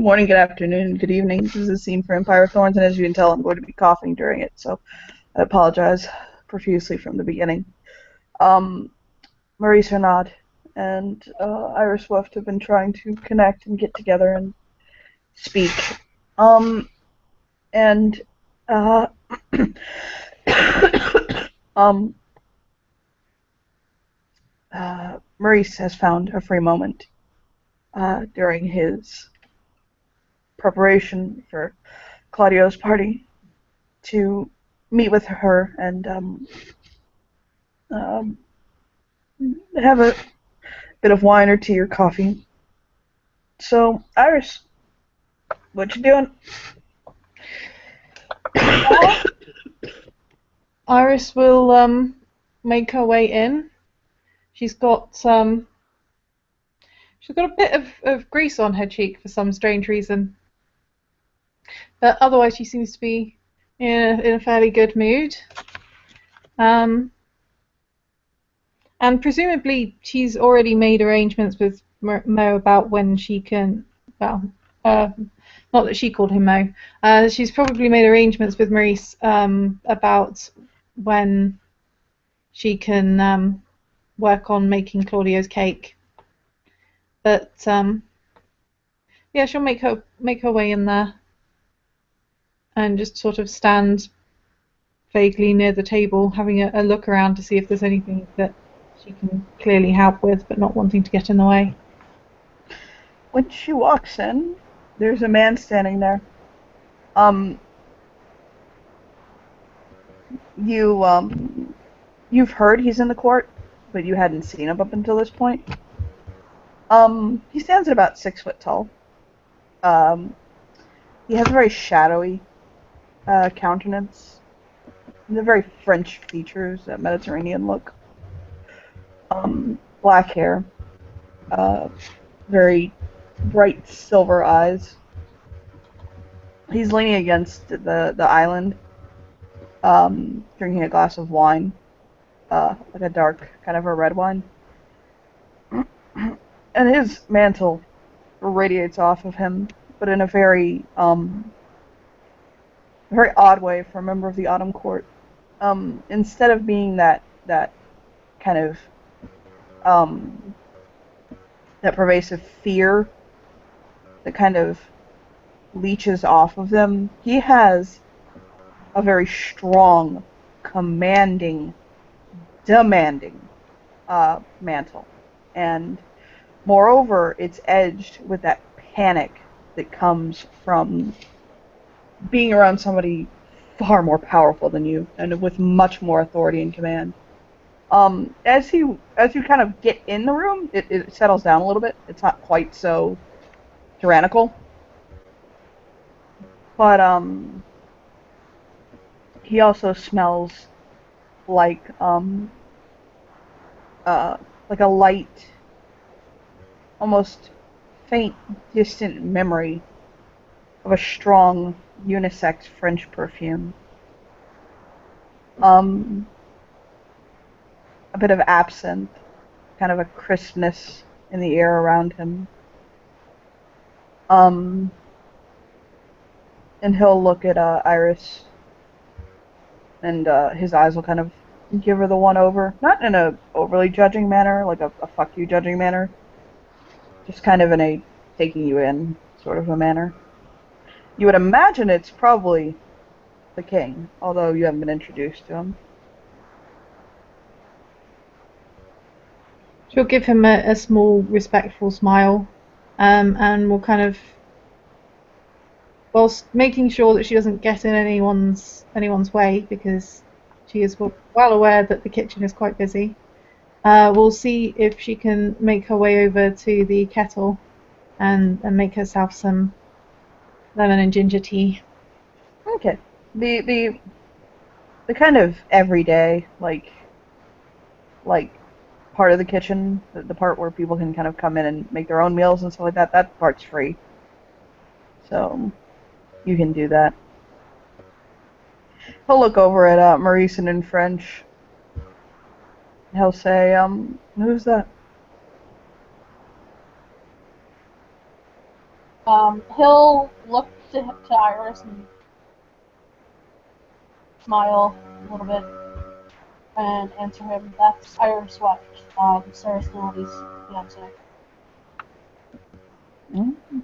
Good morning, good afternoon, good evening. This is a scene for Empire of Thorns, and as you can tell, I'm going to be coughing during it, so I apologize profusely from the beginning. Um, Maurice Renaud and Iris Swift have been trying to connect and get together and speak. Um, and uh, um, Maurice has found a free moment during his preparation for Claudio's party to meet with her and um, have a bit of wine or tea or coffee. So, Iris, what you doing? Iris will make her way in. She's got a bit of grease on her cheek for some strange reason, but otherwise she seems to be in a fairly good mood. And presumably she's already made arrangements with Mo about when she can. Well, uh, not that she called him Mo. She's probably made arrangements with Maurice about when she can work on making Claudio's cake. But yeah, she'll make her way in there and just sort of stand vaguely near the table, having a look around to see if there's anything that she can clearly help with, but not wanting to get in the way. When she walks in, there's a man standing there. Um, you've heard he's in the court, but you hadn't seen him up until this point. He stands at about 6 foot tall. Um, he has a very shadowy countenance, and a very French features, that Mediterranean look. Black hair, uh, very bright silver eyes. He's leaning against the island, drinking a glass of wine, like a dark, kind of a red wine. And his mantle radiates off of him, but in a very odd way for a member of the Autumn Court. Instead of being that kind of um, that pervasive fear that kind of leeches off of them, he has a very strong, commanding, demanding mantle, and moreover, it's edged with that panic that comes from being around somebody far more powerful than you and with much more authority and command. As you kind of get in the room, it settles down a little bit. It's not quite so tyrannical, but he also smells like uh, like a light, almost faint, distant memory of a strong unisex French perfume. Um, a bit of absinthe, kind of a crispness in the air around him. Um, and he'll look at Iris, and his eyes will kind of give her the one over, not in a overly judging manner, like a fuck you judging manner, just kind of in a taking you in sort of a manner. You would imagine it's probably the king, although you haven't been introduced to him. She'll give him a small, respectful smile, and will kind of, whilst making sure that she doesn't get in anyone's way, because she is well aware that the kitchen is quite busy. We'll see if she can make her way over to the kettle and make herself some lemon and ginger tea. Okay. The kind of everyday like part of the kitchen, the part where people can kind of come in and make their own meals and stuff like that. That part's free, so you can do that. He'll look over at Maurice and in French. He'll say, "Who's that?" He'll look to Iris and smile a little bit and answer him. That's Iris Swift, Sarah Stilly's fiance. Mm-hmm.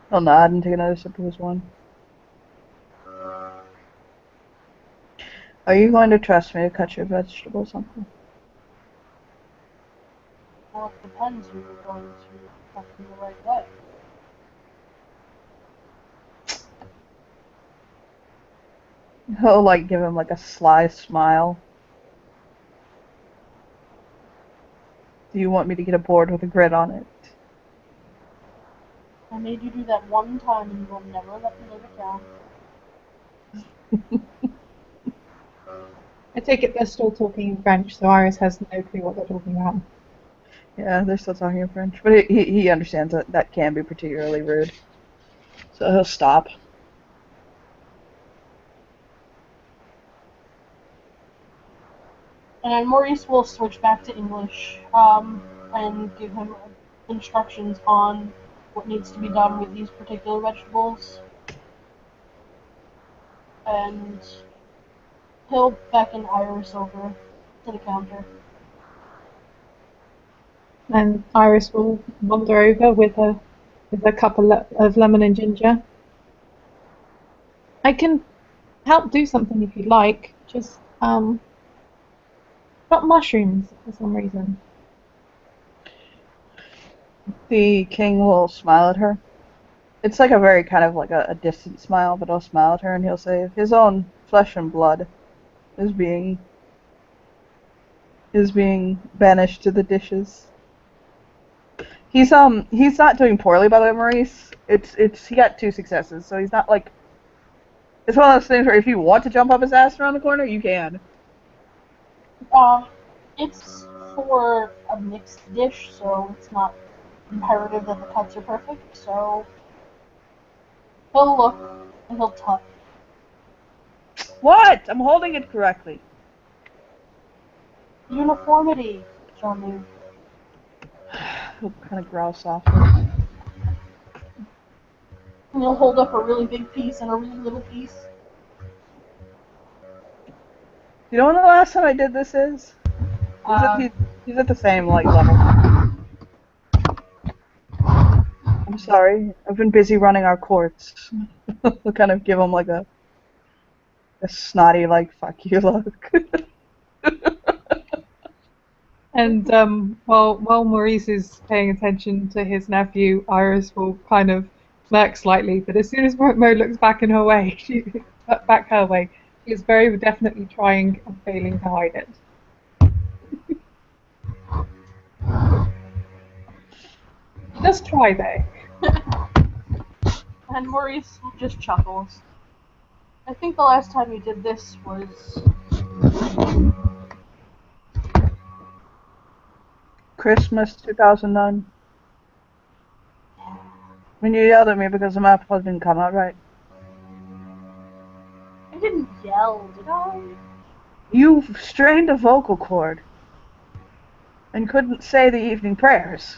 He'll nod and take another sip of his wine. Are you going to trust me to cut your vegetables, Uncle? Well, it depends who you're going to cut them the right way. He'll like give him like a sly smile. Do you want me to get a board with a grid on it? I made you do that one time and you will never let me live it down. I take it they're still talking in French, so Iris has no clue what they're talking about. Yeah, they're still talking in French, but he understands that that can be particularly rude. So he'll stop. And Maurice will switch back to English and give him instructions on what needs to be done with these particular vegetables. And he'll beckon Iris over to the counter. And Iris will wander over with a cup of lemon and ginger. I can help do something if you'd like. Just not mushrooms for some reason. The king will smile at her. It's like a very kind of like a distant smile, but he'll smile at her and he'll say, "His own flesh and blood is being banished to the dishes." He's not doing poorly, by the way, Maurice. It's he got 2 successes, so he's not like, it's one of those things where if you want to jump up his ass around the corner, you can. It's for a mixed dish, so it's not imperative that the cuts are perfect, so he'll look and he'll touch. What? I'm holding it correctly. Uniformity, Jean-Luc. He'll kind of growl softly. And he'll hold up a really big piece and a really little piece. You know when the last time I did this is? He's at the same like level. I'm sorry. I've been busy running our courts. We'll kind of give him like a snotty like fuck you look. And while Maurice is paying attention to his nephew, Iris will kind of smirk slightly. But as soon as Mo looks back in her way, back her way, she is very definitely trying and failing to hide it. Just try though. And Maurice just chuckles. I think the last time you did this was Christmas 2009. When you yelled at me because the map didn't come out right. I didn't yell, did I? You strained a vocal cord and couldn't say the evening prayers.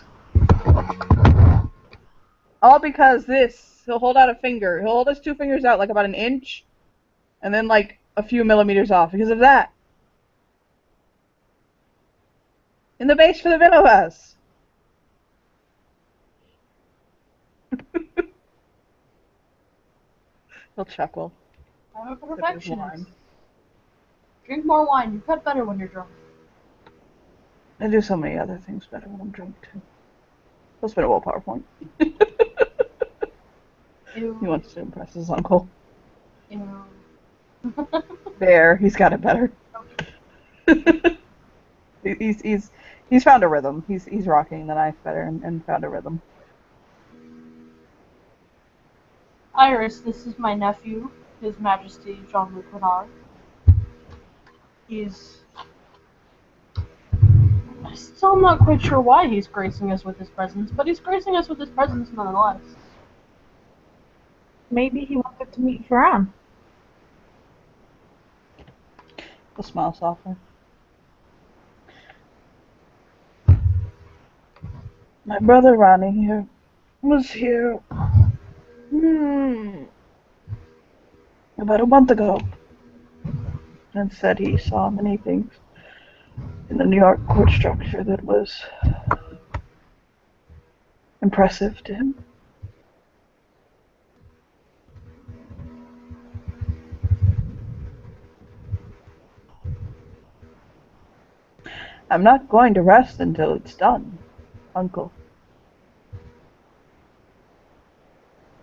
All because this. He'll hold out a finger. He'll hold his 2 fingers out like about an inch, and then like a few millimeters off because of that. In the base for the Vinoas. He'll chuckle. I'm a perfectionist. Drink more wine. You cut better when you're drunk. I do so many other things better when I'm drunk too. He'll spin a whole PowerPoint. Ew. He wants to impress his uncle. Ew. There, he's got it better. He's found a rhythm. He's rocking the knife better and found a rhythm. Iris, this is my nephew, His Majesty Jean-Luc Renard. I'm not quite sure why he's gracing us with his presence, but he's gracing us with his presence nonetheless. Maybe he wanted to meet Ferran. He'll smile softly. My brother Ronnie here was here about a month ago and said he saw many things in the New York court structure that was impressive to him. I'm not going to rest until it's done, Uncle.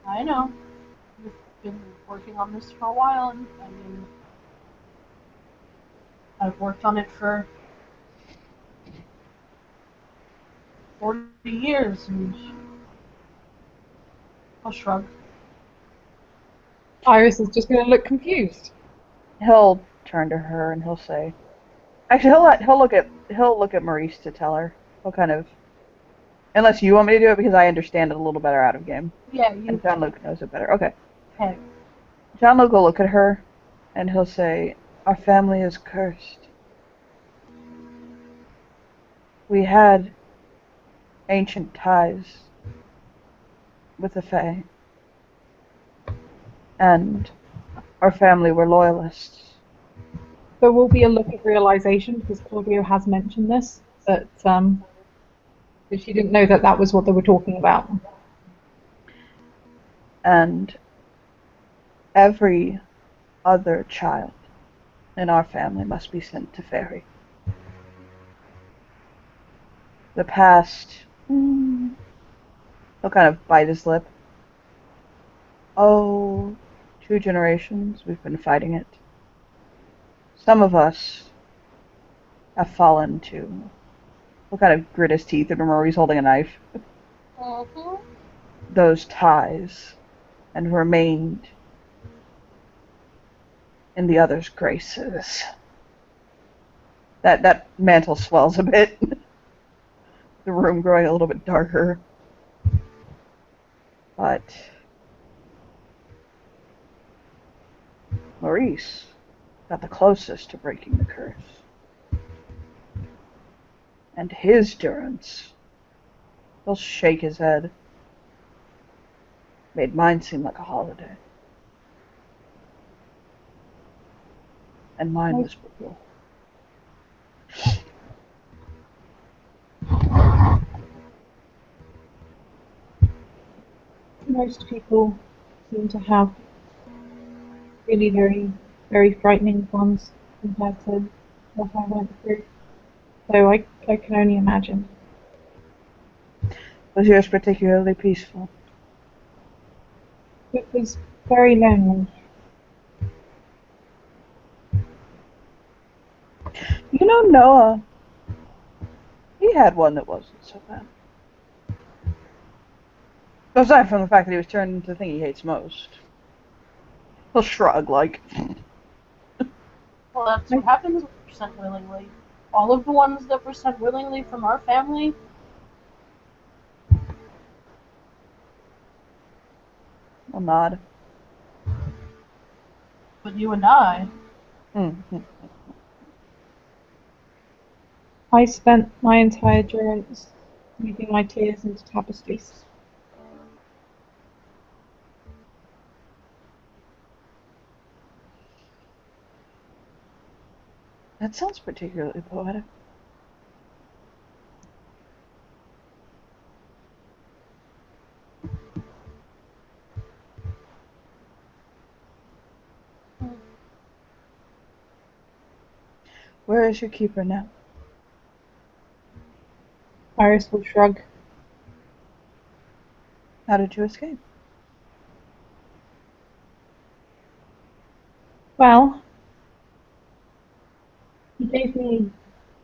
I know. You've been working on this for a while, and I mean, I've worked on it for 40 years, and I'll shrug. Iris is just going to look confused. He'll turn to her and he'll say, actually, he'll look at Maurice to tell her. He'll kind of, unless you want me to do it because I understand it a little better out of game. Yeah, you. And Jean-Luc knows it better. Okay. Okay. Jean-Luc will look at her and he'll say, our family is cursed. We had ancient ties with the Fae, and our family were loyalists. There will be a look of realization because Claudio has mentioned this, that she didn't know that that was what they were talking about. And every other child in our family must be sent to Fairy. The past, he'll kind of bite his lip. 2 generations we've been fighting it. Some of us have fallen to, he'll kind of grit his teeth and remember he's holding a knife. Mm-hmm. Those ties and remained in the other's graces. That mantle swells a bit. The room growing a little bit darker. But Maurice got the closest to breaking the curse. And his durance, he'll shake his head, made mine seem like a holiday. And mine was brutal. Most people seem to have really very, very frightening ones compared to what I went through. So I can only imagine. Was yours particularly peaceful? It was very lonely. You know, Noah, he had one that wasn't so bad. Aside from the fact that he was turned into the thing he hates most. He'll shrug, like, Well, that's what happens with percent willingly. All of the ones that were sent willingly from our family. I'll nod. But you and I. Mm-hmm. I spent my entire durance weaving my tears into tapestries. That sounds particularly poetic. Where is your keeper now? Iris will shrug. How did you escape? Well, he gave me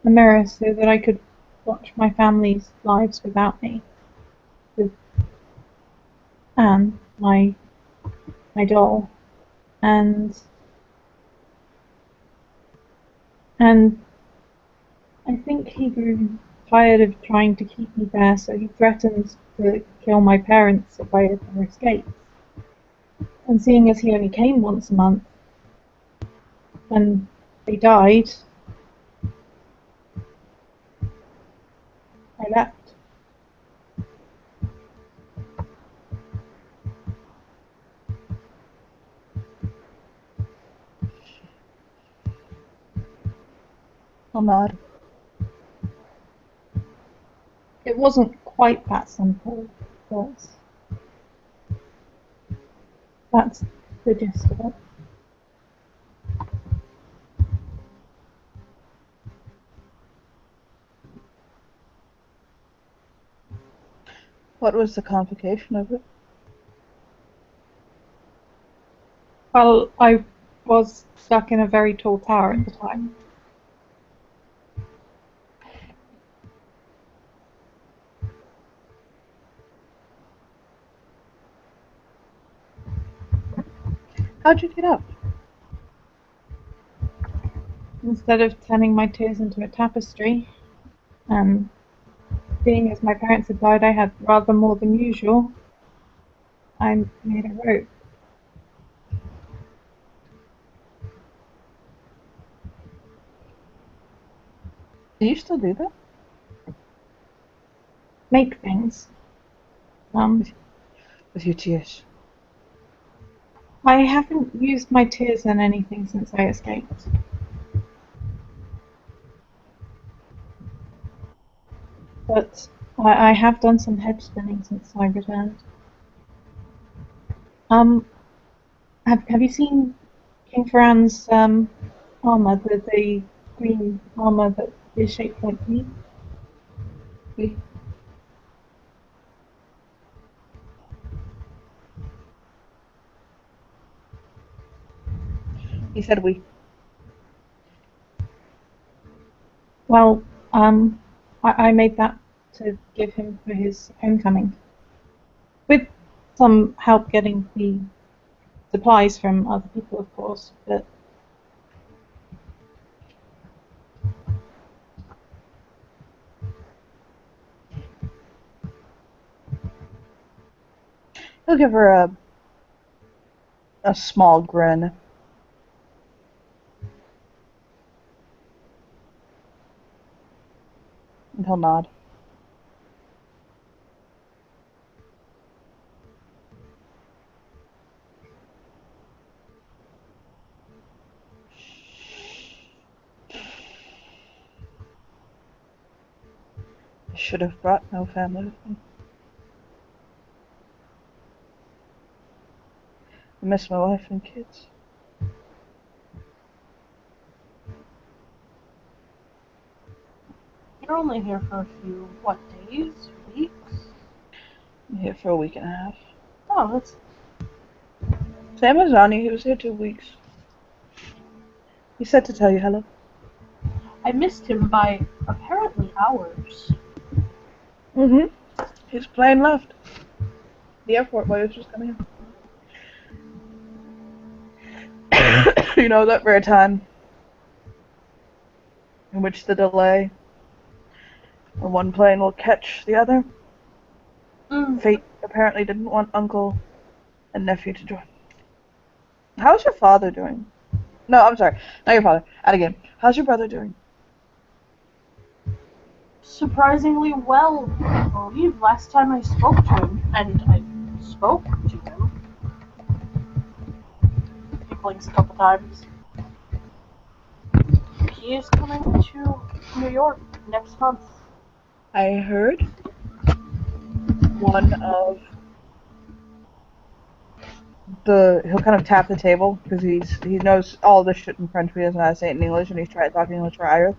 a mirror so that I could watch my family's lives without me. With Anne, my doll, and I think he grew tired of trying to keep me there, so he threatened to kill my parents if I ever escaped. And seeing as he only came once a month, when they died, I left. I'll nod. It wasn't quite that simple, but that's the gist of it. What was the complication of it? Well, I was stuck in a very tall tower at the time. How'd you get up? Instead of turning my tears into a tapestry, and seeing as my parents had died, I had rather more than usual. I made a rope. Do you still do that? Make things. With your tears? I haven't used my tears on anything since I escaped. But I have done some head spinning since I returned. Have you seen King Ferran's armor, the green armor that is shaped like me? He said we. Well, I made that to give him for his homecoming, with some help getting the supplies from other people, of course. But He'll give her a small grin. And he'll nod. I should have brought no family with me. I miss my wife and kids. You're only here for a few, what, days? Weeks? I'm here for a week and a half. Oh, that's... Same as Ronnie, he was here 2 weeks. He said to tell you hello. I missed him by apparently hours. Mm-hmm. His plane left the airport while he was just coming in. You know, that rare time in which the delay of one plane will catch the other. Fate apparently didn't want uncle and nephew to join. How's your father doing? No, I'm sorry. Not your father. Out again. How's your brother doing? Surprisingly well, I believe. Last time I spoke to him, and I spoke to him, he blinks a couple times. He is coming to New York next month. I heard one of he'll kind of tap the table because he knows all this shit in French, but he doesn't know how to say it in English, and he's trying to talk English for Iris.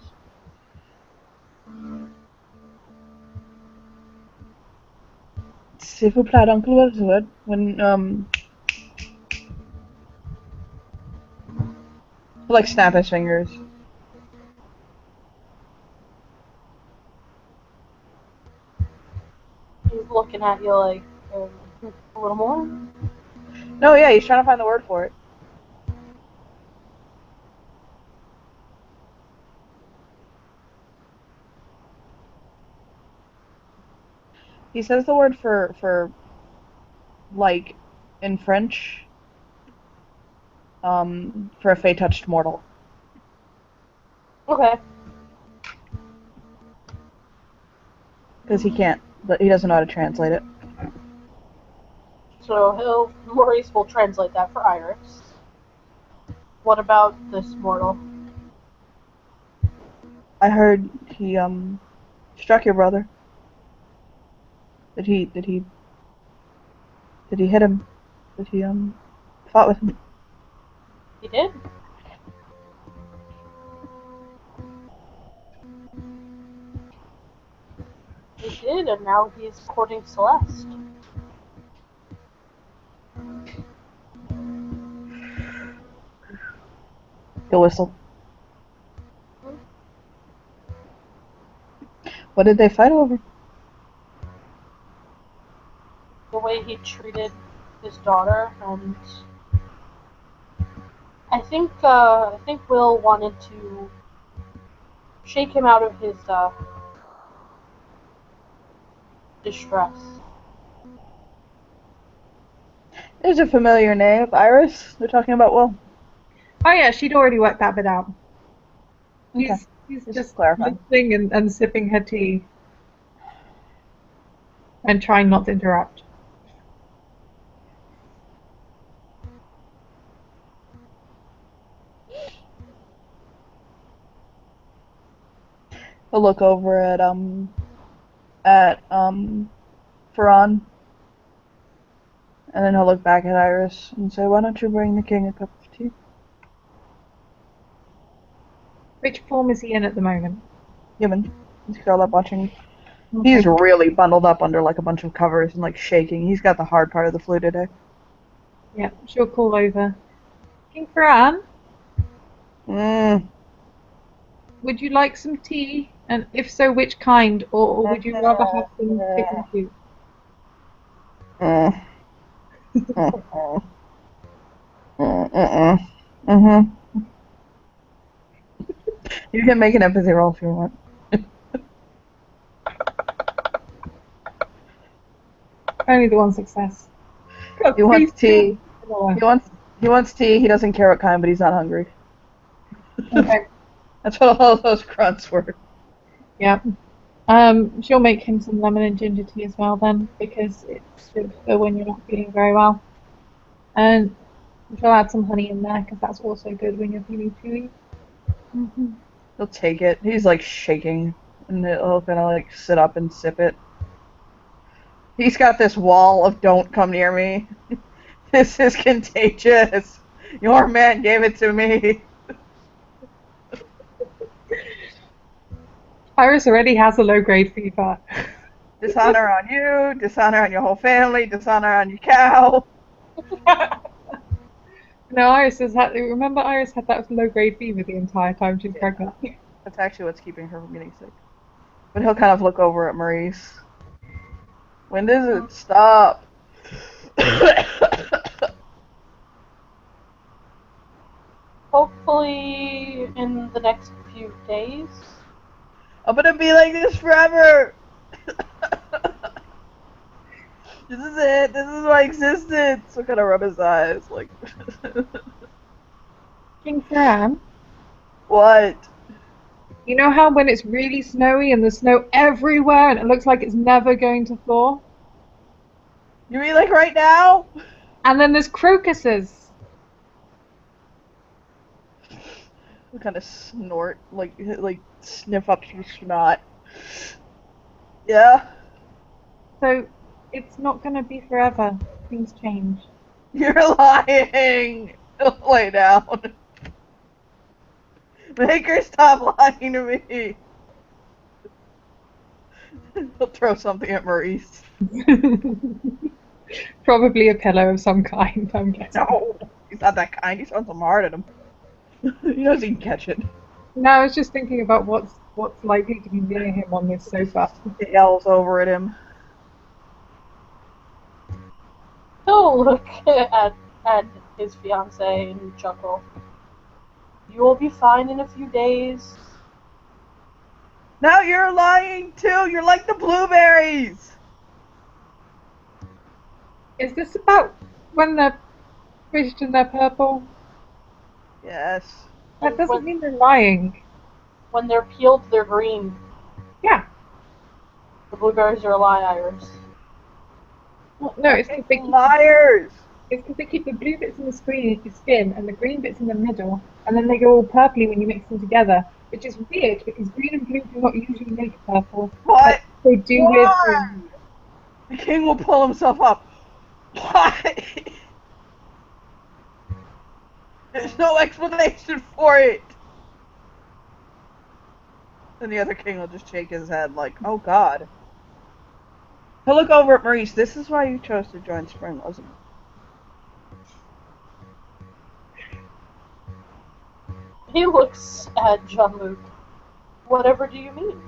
S'il vous plaît, Uncle Woodswood. When he'll like snap his fingers. He's looking at you like, a little more? No, yeah, he's trying to find the word for it. He says the word for like in French for a fey-touched mortal. Okay. Because he can't, but he doesn't know how to translate it. So Maurice will translate that for Iris. What about this mortal? I heard he struck your brother. Did he hit him? Did he fought with him? He did. He did, and now he is courting Celeste. He'll whistle. What did they fight over? The way he treated his daughter, and I think Will wanted to shake him out of his distress. There's a familiar name, Iris. They're talking about Will. Oh yeah, she'd already worked that bit out. Okay. He's Just just clarifying. listening and sipping her tea. And trying not to interrupt. He'll look over at Ferran, and then he'll look back at Iris and say, "Why don't you bring the king a cup of tea?" Which form is he in at the moment? Human. He's curled up watching. He's really bundled up under like a bunch of covers and like shaking. He's got the hard part of the flu today. Yeah, she'll call over. King Ferran, would you like some tea? And if so, which kind? Or would you rather have some chicken soup? You can make an empathy roll if you want. Only the one success. He wants tea. Okay. He wants tea. He doesn't care what kind, but he's not hungry. That's what all those grunts were. Yeah. She'll make him some lemon and ginger tea as well then, because it's good for when you're not feeling very well. And she'll add some honey in there, because that's also good when you're feeling chewy. He'll take it. He's like shaking, and he'll kind of like sit up and sip it. He's got this wall of "Don't come near me. This is contagious. Your man gave it to me." Iris already has a low-grade fever. Dishonor on you, dishonor on your whole family, dishonor on your cow. No, remember Iris had that low-grade fever the entire time she was pregnant. That's actually what's keeping her from getting sick. But he'll kind of look over at Maurice. When does it stop? Hopefully in the next few days. I'm gonna be like this forever. This is it. This is my existence. So kind of rub his eyes, like. King Fran, What? you know how when it's really snowy and there's snow everywhere and it looks like it's never going to thaw? You mean like right now? And then there's crocuses. He'll kind of snort, like sniff up some snot. Yeah. So it's not going to be forever. Things change. You're lying. Lay down. Make her stop lying to me. He'll throw something at Maurice. Probably a pillow of some kind, I'm guessing. No, he's not that kind. He's throwing some hard at him. He knows he can catch it. No, I was just thinking about what's likely to be near him on this sofa. He yells over at him. He'll look at his fiancée and chuckle. You will be fine in a few days. Now you're lying too. You're like the blueberries. Is this about when they're squished and they're purple? Yes. That doesn't mean they're lying. When they're peeled, they're green. Yeah. The blueberries are a lie, Iris. Well, no, it's because Liars. they keep the blue bits in the skin and the green bits in the middle, and then they go all purpley when you mix them together. which is weird because green and blue do not usually make purple. What? They do with Why? The king will pull himself up. Why? There's no explanation for it. And the other king will just shake his head like, oh god. He'll look over at Maurice. This is why you chose to join Spring, wasn't it? He looks at Jean-Luc. Whatever do you mean?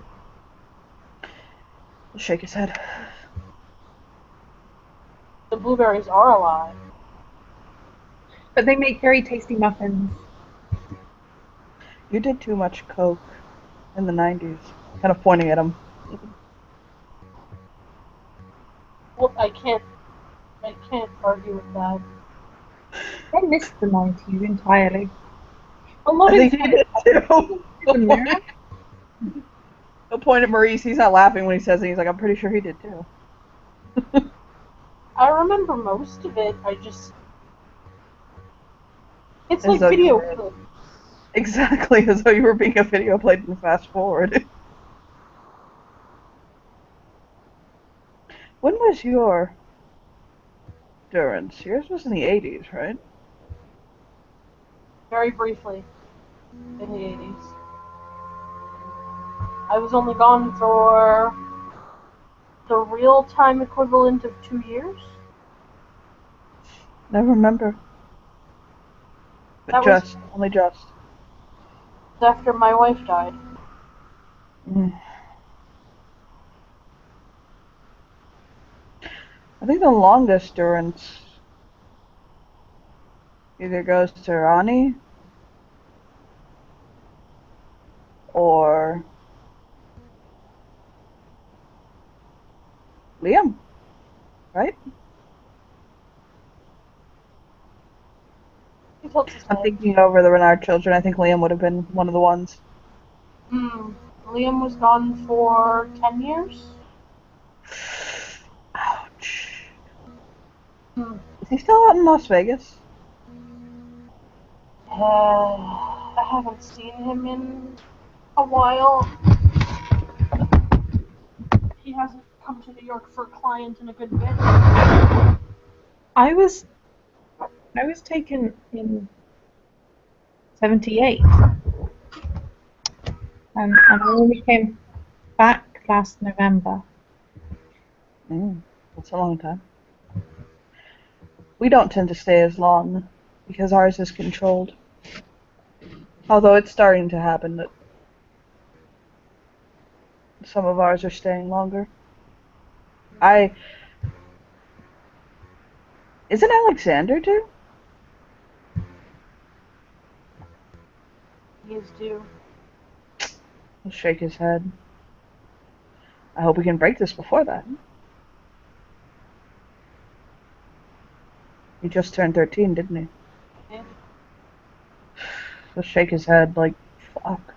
He'll shake his head. The blueberries are alive. but they make very tasty muffins. You did too much coke in the 90s. Kind of pointing at him. Well, I can't argue with that. I missed the 90s entirely. A lot I of think he did too. He'll point at Maurice. He's not laughing when he says it. He's like, I'm pretty sure he did too. I remember most of it. It's As like though you video were- clips. Exactly, as though you were being a video played in fast forward. When was your durance? Yours was in the 80s, right? Very briefly in the 80s. I was only gone for the real-time equivalent of 2 years. Never remember. But That was- only just. After my wife died. Mm. I think the longest durance either goes to Ronnie or Liam, right? He tilts his I'm head. thinking over the Renard children. I think Liam would have been one of the ones. Liam was gone for 10 years. Ouch. Hmm. Is he still out in Las Vegas? I haven't seen him in a while. He hasn't come to New York for a client in a good bit. I was taken in 78, and I only came back last November. That's a long time. We don't tend to stay as long because ours is controlled. Although it's starting to happen that some of ours are staying longer. Isn't Alexander too? He is due. He'll shake his head. I hope we can break this before that. He just turned 13, didn't he? Yeah. He'll shake his head like, fuck.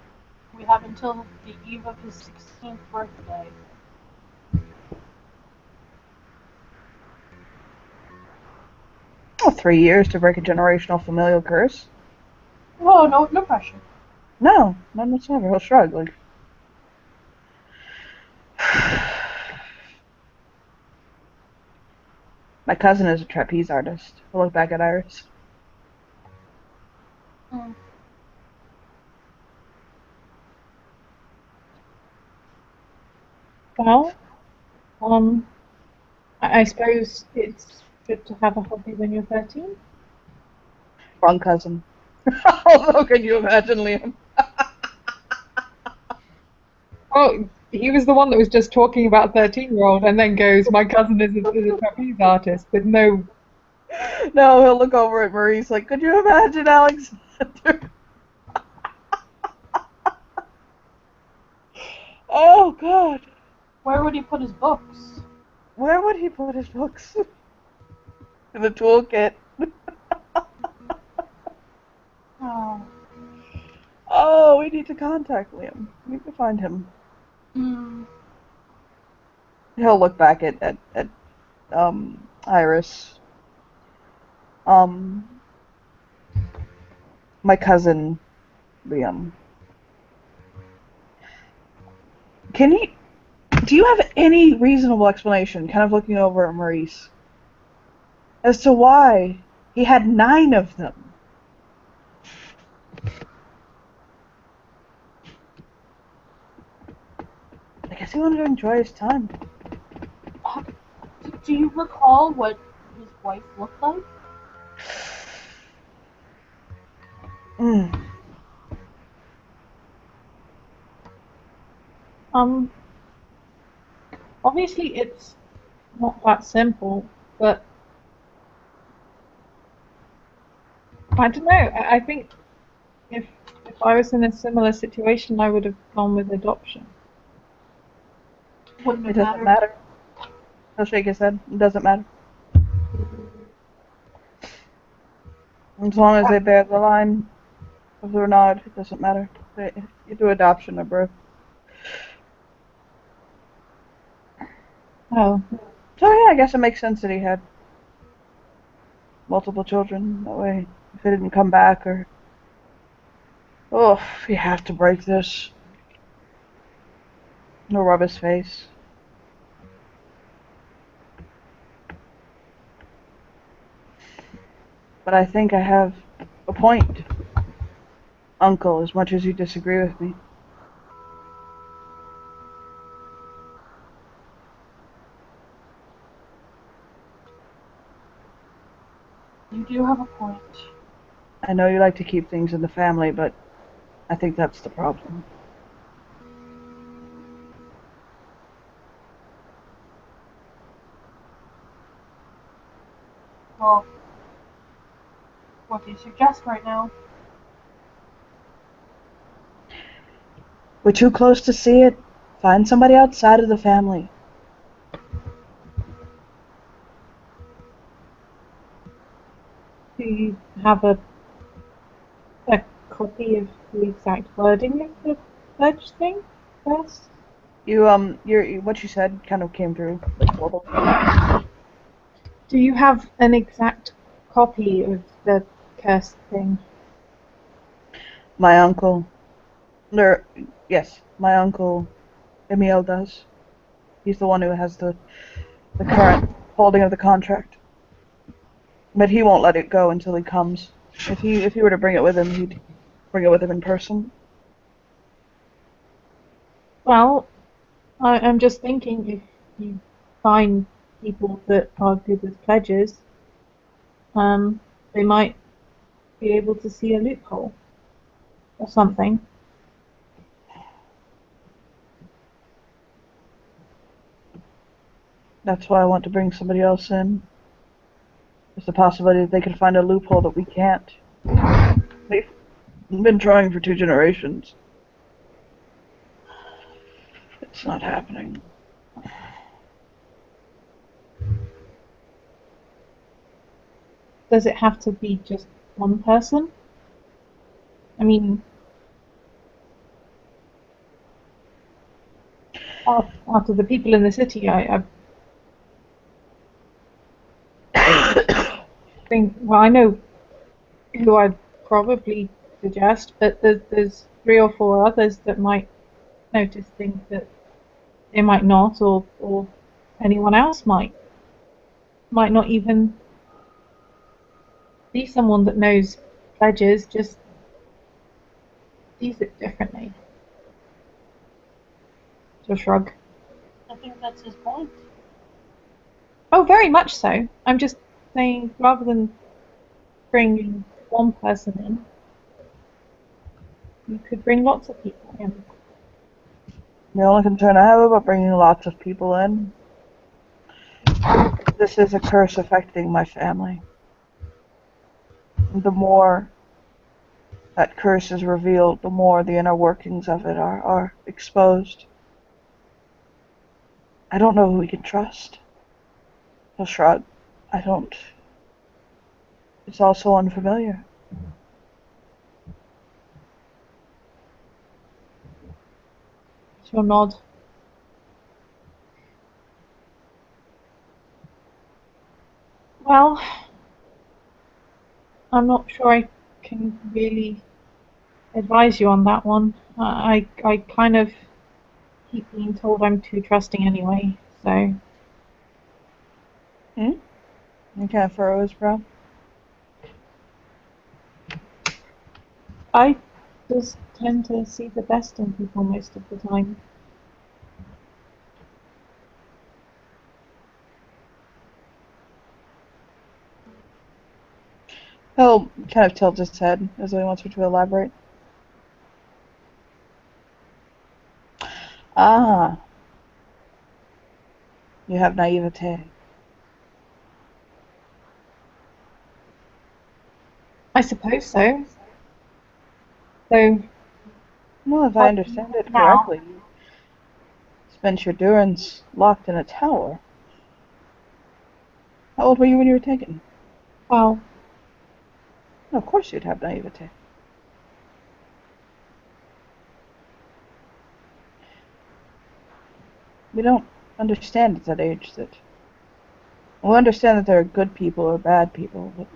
We have until the eve of his 16th birthday. Oh, 3 years to break a generational familial curse? Oh, no pressure. No, none whatsoever. He'll shrug like. My cousin is a trapeze artist. He'll look back at Iris. Well, I suppose it's good to have a hobby when you're 13. Wrong cousin. Although, can you imagine Liam? Oh, he was the one that was just talking about 13-year-old and then goes, my cousin is a trapeze artist with no... No, he'll look over at Maurice like, could you imagine Alexander? Oh, God. Where would he put his books? Where would he put his books? In the toolkit. Oh. Oh, we need to contact Liam. We need to find him. He'll look back at Iris. My cousin, Liam. Do you have any reasonable explanation, kind of looking over at Maurice, as to why he had 9 of them? I guess he wanted to enjoy his time. Do you recall what his wife looked like? Mm. Obviously it's not that simple, but I don't know. I think if I was in a similar situation, I would have gone with adoption. Wouldn't It have doesn't mattered. matter. He'll shake his head. It doesn't matter. As long as they bear the line of the Renaud, it doesn't matter. You do adoption or birth. Oh, So yeah, I guess it makes sense that he had multiple children. That way, if they didn't come back or... Oh, you have to break this. He'll rub his face. But I think I have a point, Uncle, as much as you disagree with me. You do have a point. I know you like to keep things in the family, but I think that's the problem. Well, what do you suggest right now? We're too close to see it. Find somebody outside of the family. do you have a copy of the exact wording of the pledge thing first? What you said kind of came through like horrible. Do you have an exact copy of the cursed thing? My uncle, yes, my uncle Emil does. He's the one who has the current holding of the contract. But he won't let it go until he comes. If he were to bring it with him, he'd bring it with him in person. Well, I'm just thinking if you find people that are good with pledges, they might be able to see a loophole or something. That's why I want to bring somebody else in. There's the possibility that they could find a loophole that we can't. They've been trying for 2 generations. It's not happening. Does it have to be just one person? I mean, out of the people in the city, I think, well, I know who I'd probably suggest, but there's 3 or 4 others that might notice things that they might not, or anyone else might not even be someone that knows pledges, just sees it differently. To shrug. I think that's his point. Oh, very much so. I'm just saying, rather than bringing one person in, you could bring lots of people in. The only concern I have about bringing lots of people in, this is a curse affecting my family. The more that curse is revealed, the more the inner workings of it are exposed. I don't know who we can trust. He'll shrug. I don't. It's all so unfamiliar. She'll nod. Well, I'm not sure I can really advise you on that one. I kind of keep being told I'm too trusting anyway, so You kind of furrow his brow. I just tend to see the best in people most of the time. He'll kind of tilt his head as though he wants her to elaborate. Ah, you have naivete. I suppose so. So, Well, if I But understand it now, correctly, you spent your durance locked in a tower. How old were you when you were taken? well, Well, of course you'd have naivete. We don't understand at that age that... We understand that there are good people or bad people, but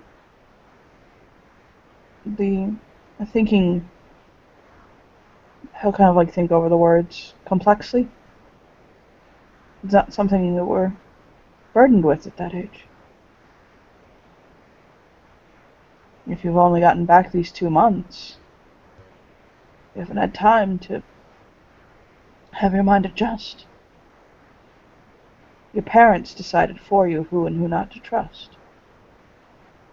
the thinking... He'll kind of like think over the words complexly. It's not something that we're burdened with at that age. If you've only gotten back these 2 months, you haven't had time to have your mind adjust. Your parents decided for you who and who not to trust.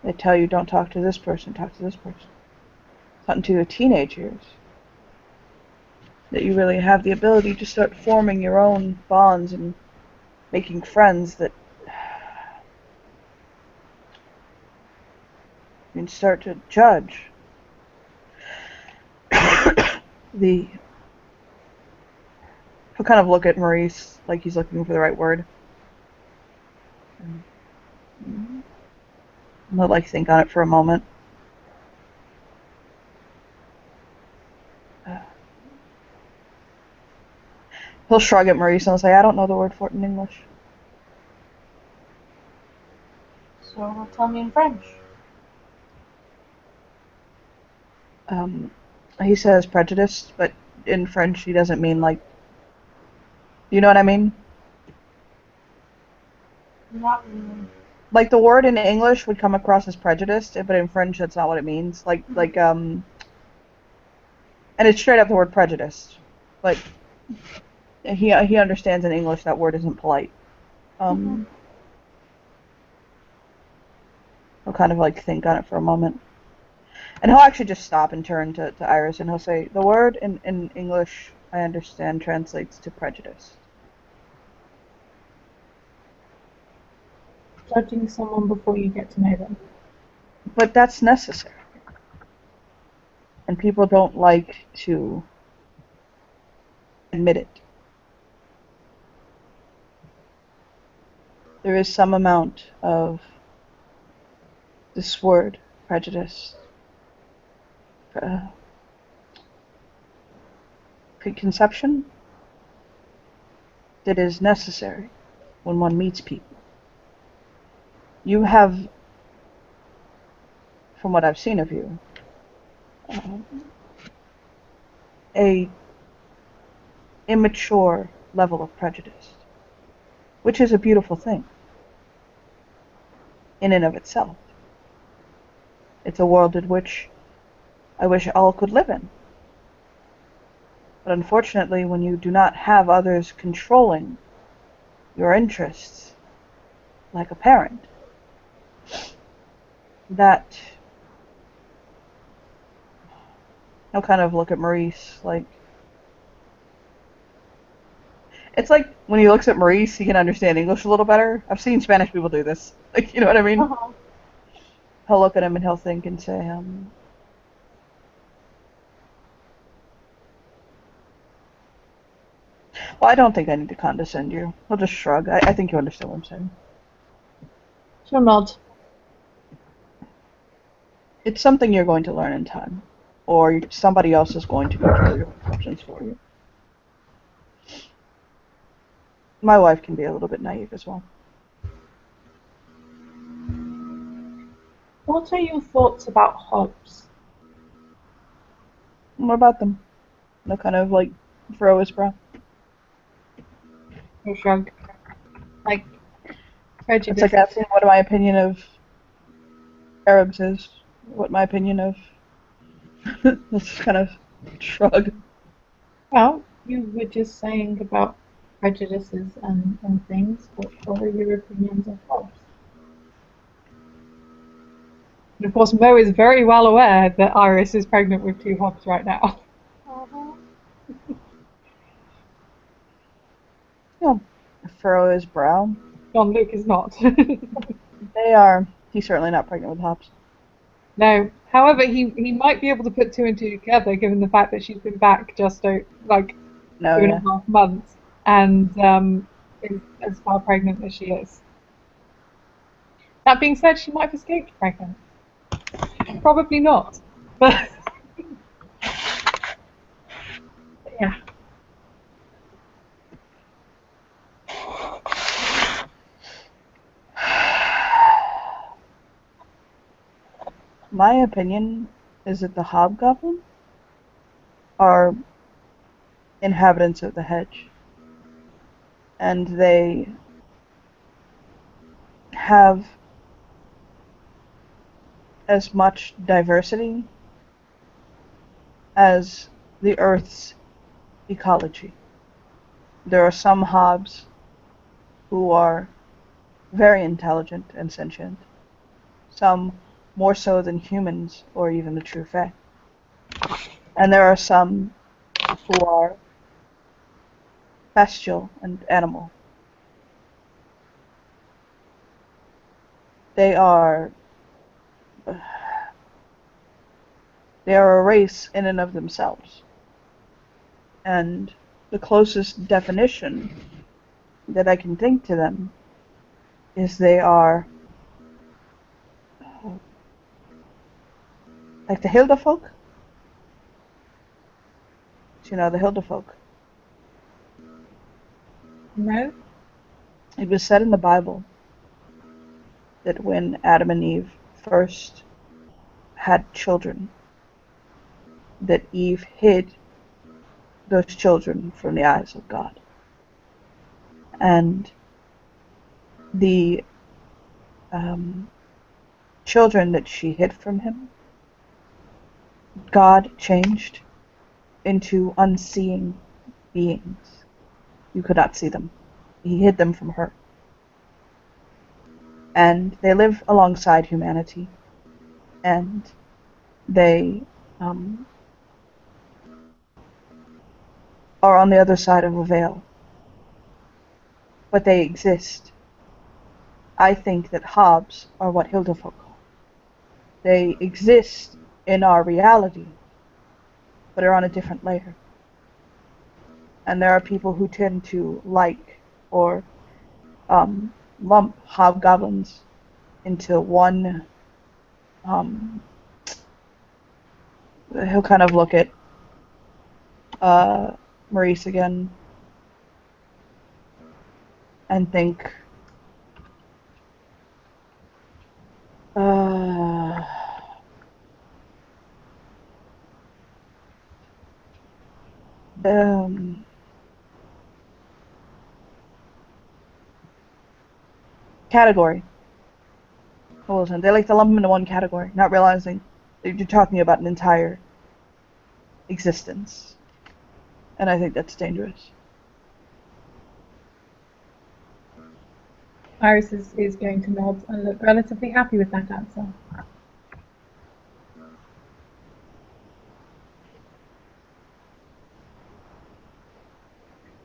They tell you don't talk to this person, talk to this person. It's not until your teenage years that you really have the ability to start forming your own bonds and making friends that you can start to judge the... He'll kind of look at Maurice like he's looking for the right word. And he'll like think on it for a moment. He'll shrug at Maurice and he'll say, I don't know the word for it in English. so tell me in French. He says prejudice, but in French he doesn't mean like... You know what I mean? Not really. Like the word in English would come across as prejudiced, but in French that's not what it means. And it's straight up the word prejudice. But he understands in English that word isn't polite. He'll kind of like think on it for a moment. And he'll actually just stop and turn to Iris and he'll say, the word in English I understand translates to prejudice. judging someone before you get to know them. But that's necessary. And people don't like to admit it. There is some amount of this word, prejudice, preconception, that is necessary when one meets people. You have, from what I've seen of you, a immature level of prejudice, which is a beautiful thing in and of itself. It's a world in which I wish all could live in. But unfortunately, when you do not have others controlling your interests, like a parent, that... He'll kind of look at Maurice like... It's like when he looks at Maurice, he can understand English a little better. I've seen Spanish people do this. Like, you know what I mean? Uh-huh. He'll look at him and he'll think and say, well, I don't think I need to condescend you. He'll just shrug. I think you understand what I'm saying. She'll nod. It's something you're going to learn in time. Or somebody else is going to control your emotions for you. My wife can be a little bit naive as well. What are your thoughts about Hobbes? What about them? They'll kind of like furrow his brow. Or shrug. Like, It's prejudice. like asking what my opinion of Arabs is. What my opinion of. Let's kind of shrug. Well, you were just saying about prejudices and things. What are your opinions of Hobbes? And of course, Mo is very well aware that Iris is pregnant with 2 Hobbs right now. He'll furrow his brow. John Luke is not. They are. He's certainly not pregnant with Hobbs. No. However, he might be able to put 2 and 2 together, given the fact that she's been back just like No, 2.5 months and is as far pregnant as she is. That being said, she might have escaped pregnant. Probably not. But yeah. My opinion is that the hobgoblin are inhabitants of the hedge, and they have as much diversity as the Earth's ecology. There are some hobs who are very intelligent and sentient, some more so than humans or even the true Fae. And there are some who are bestial and animal. They are a race in and of themselves. And the closest definition that I can think to them is they are like the Hilda folk. Do you know the Hilda folk? No? It was said in the Bible that when Adam and Eve first had children, that Eve hid those children from the eyes of God. And the children that she hid from him, God changed into unseeing beings. You could not see them. He hid them from her. And they live alongside humanity. And they are on the other side of a veil. But they exist. I think that Hobbes are what Hildefolk are. They exist in our reality, but are on a different layer. And there are people who tend to like or lump hobgoblins into one. He'll kind of look at Maurice again and think, category. Listen, they like to lump them into one category, not realizing that you're talking about an entire existence. And I think that's dangerous. Iris is going to nod and look relatively happy with that answer.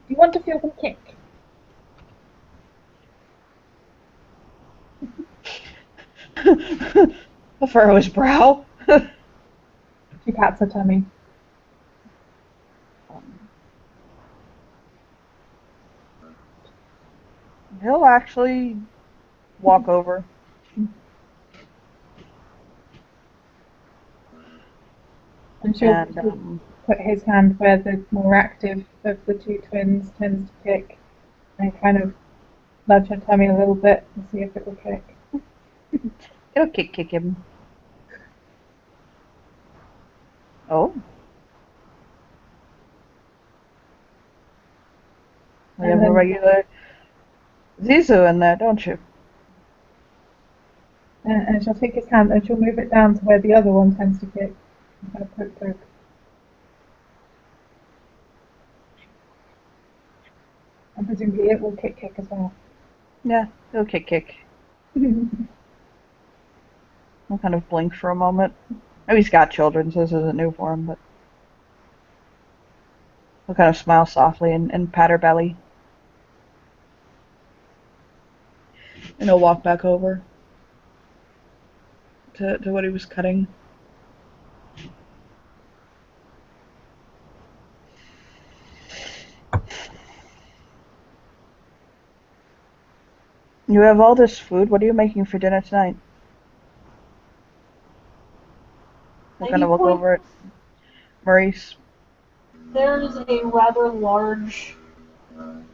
Do you want to feel them kick? A furrow his brow. She pats her tummy. He'll actually walk over. I'm sure And he'll put his hand where the more active of the 2 twins tends to kick and kind of nudge her tummy a little bit and see if it will kick. it'll kick him. Oh. You have a regular Zizu in there, don't you? And she'll take his hand and she'll move it down to where the other one tends to kick. Kind of poke, poke. And presumably it will kick as well. Yeah, he'll kick. He'll kind of blink for a moment. Oh, he's got children, so this isn't new for him, but he'll kind of smile softly and pat her belly. And he'll walk back over to what he was cutting. You have all this food. What are you making for dinner tonight? He'll kind of look over at Maurice. There's a rather large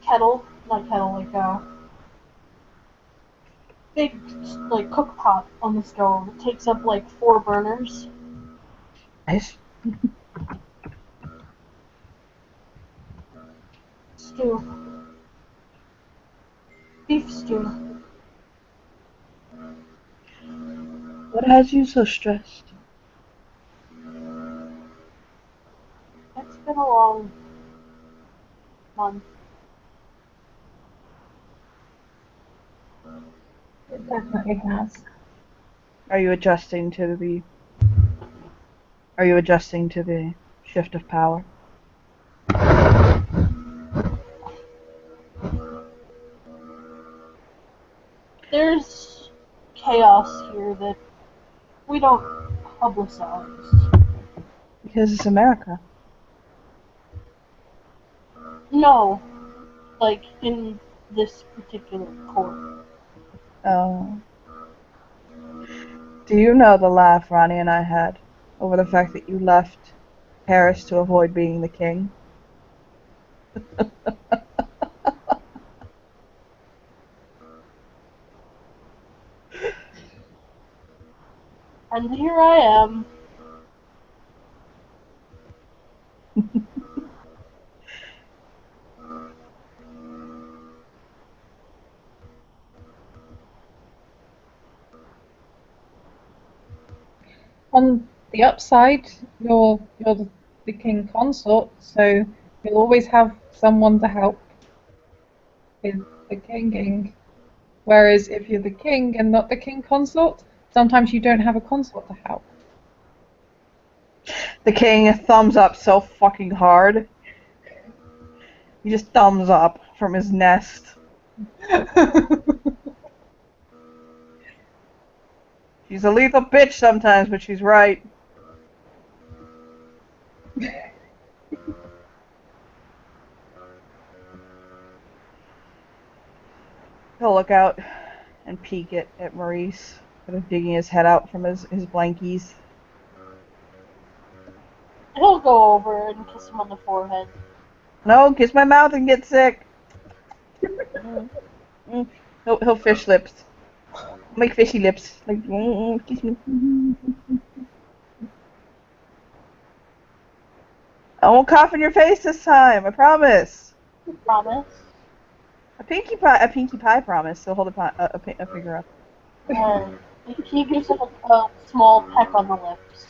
kettle, not kettle, like a big like cook pot on the stove. It takes up like 4 burners. Nice. Stew. Beef stew. What has you so stressed? It's been a long month. It definitely has. Are you adjusting to the shift of power? There's chaos here that we don't publicize. Because it's America. No, like in this particular court. Oh. Do you know the laugh Ronnie and I had over the fact that you left Paris to avoid being the king? And here I am. On the upside, you're the king consort, so you'll always have someone to help with the kinging. Whereas if you're the king and not the king consort, sometimes you don't have a consort to help. The king thumbs up so fucking hard. He just thumbs up from his nest. She's a lethal bitch sometimes, but she's right. He'll look out and peek at Maurice, kind of digging his head out from his blankies. He'll go over and kiss him on the forehead. No, kiss my mouth and get sick. He'll fish lips. Make fishy lips. Like, kiss me. I won't cough in your face this time, I promise. Promise. A pinkie pie promise. He'll hold a finger up. He gives him a small peck on the lips.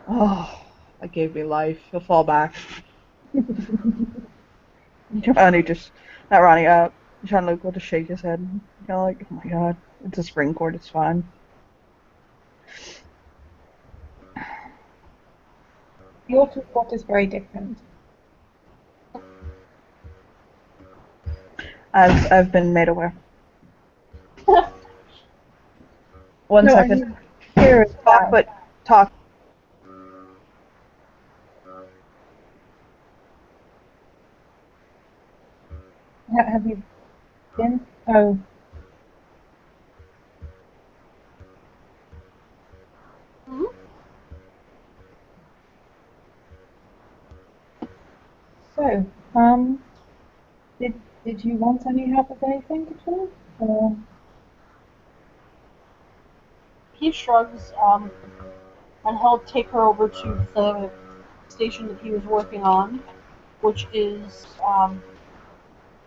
Oh, that gave me life. He'll fall back. Ronnie Jean-Luc will just shake his head. Kind of like, oh my god, it's a spring cord, it's fine. The autumn court is very different. I've been made aware. One No, second. I mean, here as Talk, well. but talk. Have you been? Oh. Hmm? So, did you want any help with anything at all? Or He shrugs, and he'll take her over to the station that he was working on, which is,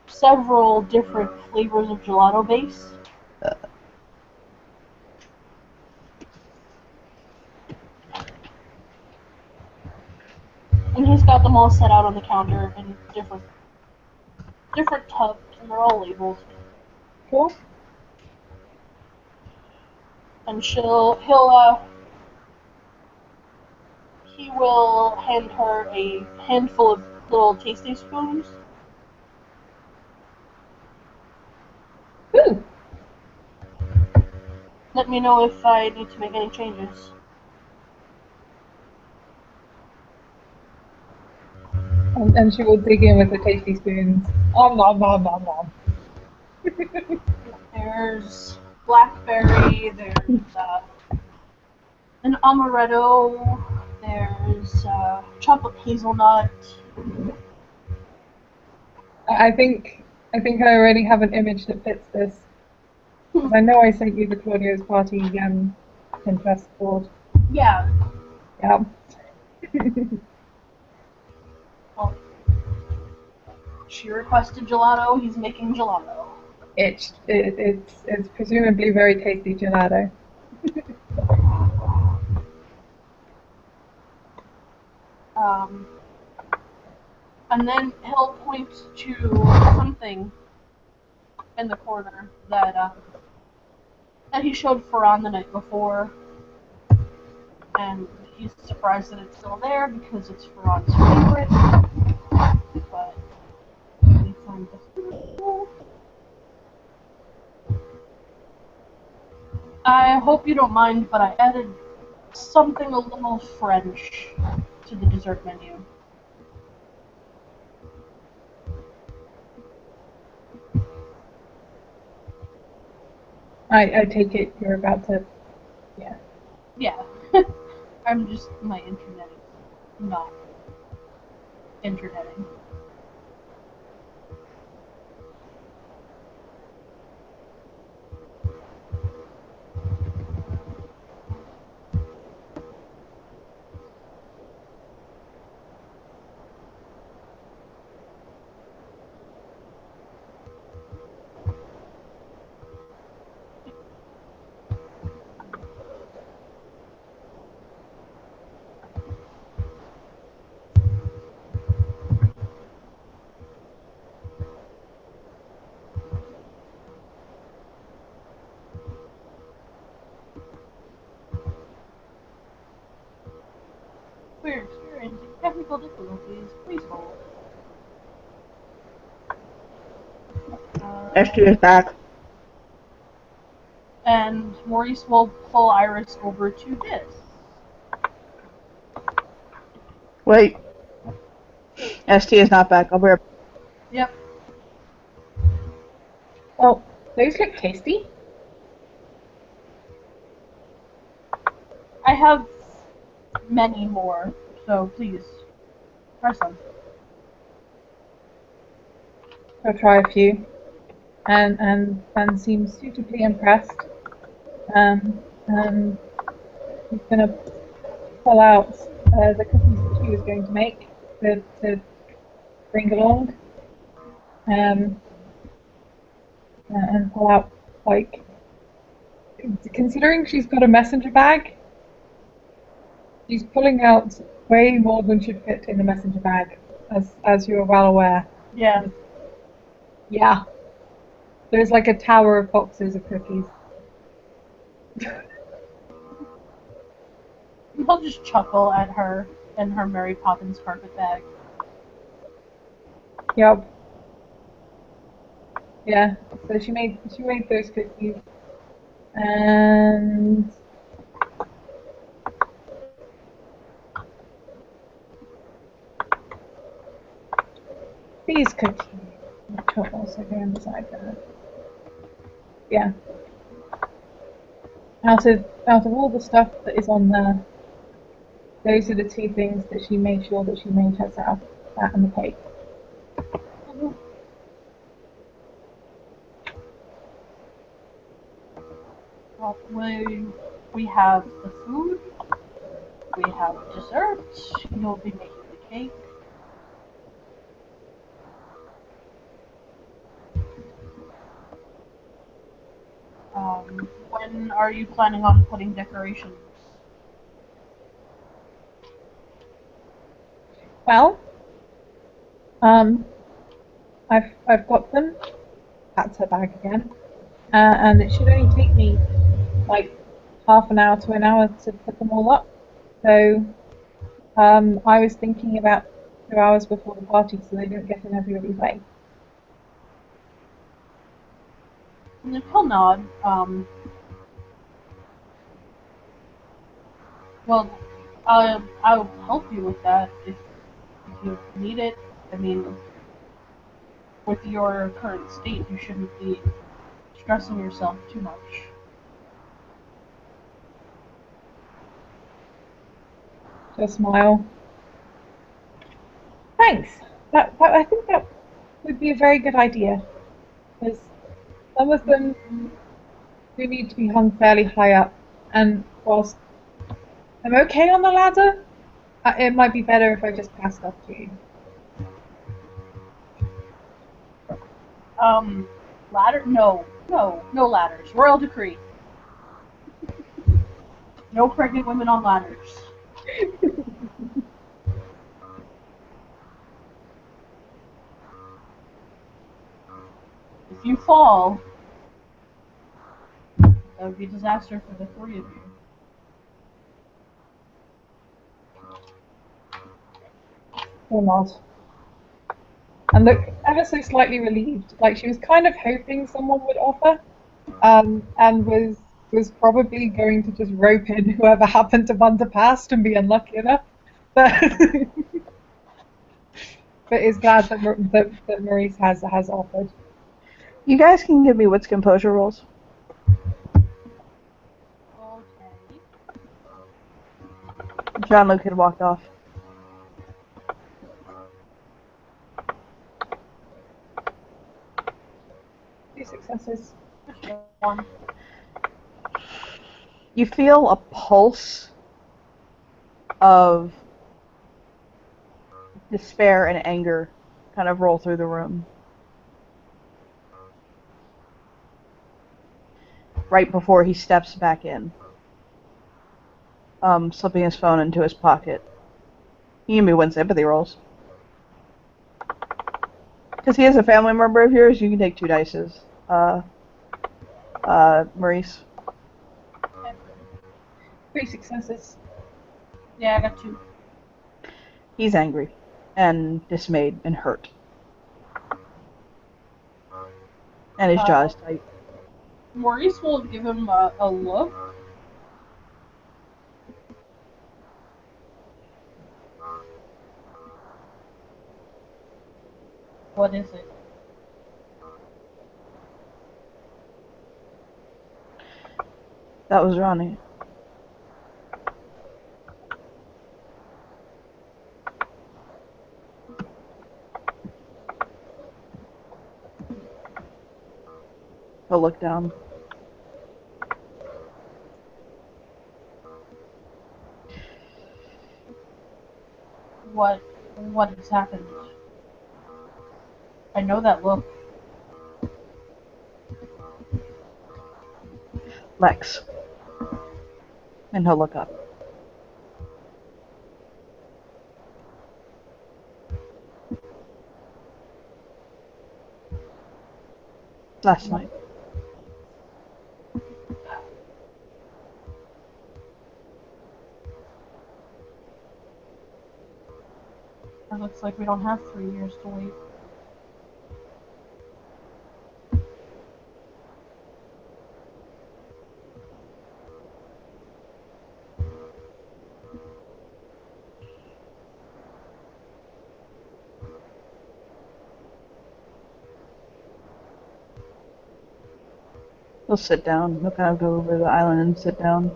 several different flavors of gelato base. And he's got them all set out on the counter in different tubs, and they're all labeled. Cool. And he will hand her a handful of little tasting spoons. Ooh. Let me know if I need to make any changes. And she will dig in with the tasty spoons. Nom, nom, nom, nom. There's blackberry, there's an amaretto, there's chocolate hazelnut. I think I already have an image that fits this. 'Cause I know I sent you the Claudio's Party Pinterest board. Yeah. Yeah. Well, she requested gelato. He's making gelato. It's presumably very tasty gelato. And then he'll point to something in the corner that he showed Ferran the night before, and he's surprised that it's still there because it's Ferran's favorite. But we find the food. I hope you don't mind, but I added something a little French to the dessert menu. I take it you're about to, yeah. Yeah. I'm just, my internet is not interneting. We're experiencing technical difficulties. Please hold. Esther is back. And Maurice will pull Iris over to this. Wait. ST is not back. I'll be right. Yep. Oh, those look tasty. I have many more, so please, try some. I'll try a few. And seems suitably impressed. And he's gonna pull out the cookies that she was going to make to bring along. And pull out, like, considering she's got a messenger bag, she's pulling out way more than should fit in a messenger bag, as you are well aware. Yeah. Yeah. There's like a tower of boxes of cookies. He'll just chuckle at her and her Mary Poppins carpet bag. Yep. Yeah. So she made those cookies, and these cookies, which will also go inside there. Yeah. Out of all the stuff that is on there, those are the two things that she made sure that she made herself, that and the cake. Well, we have the food, we have dessert, you'll be making the cake. When are you planning on putting decorations? Well, I've got them. Pats her bag again, and it should only take me like half an hour to an hour to put them all up. So, I was thinking about 2 hours before the party, so they don't get in everybody's way. And then he'll nod. Well, I'll help you with that if you need it. I mean, with your current state, you shouldn't be stressing yourself too much. Just smile. Thanks. I think that would be a very good idea. Because some of them do need to be hung fairly high up, and whilst I'm okay on the ladder, it might be better if I just passed up to you. Ladder? No, no ladders. Royal decree. No pregnant women on ladders. If you fall, that would be a disaster for the three of you. Or not. And look ever so slightly relieved, like she was kind of hoping someone would offer, and was probably going to just rope in whoever happened to wander past and be unlucky enough. But but is glad that Maurice has offered. You guys can give me wits composure rolls. Okay. John Luke had walked off. 2 successes. One. You feel a pulse of despair and anger kind of roll through the room. Right before he steps back in, slipping his phone into his pocket. You can be win sympathy rolls. Because he is a family member of yours, you can take 2 dices. Maurice. 3 successes. Yeah, I got 2. He's angry and dismayed and hurt. And his jaw is tight. Maurice will give him a look. What is it? That was Ronnie. He'll look down. What has happened? I know that look. Lex. And he'll look up. Last night. It looks like we don't have 3 years to wait. He'll sit down. He'll kind of go over to the island and sit down.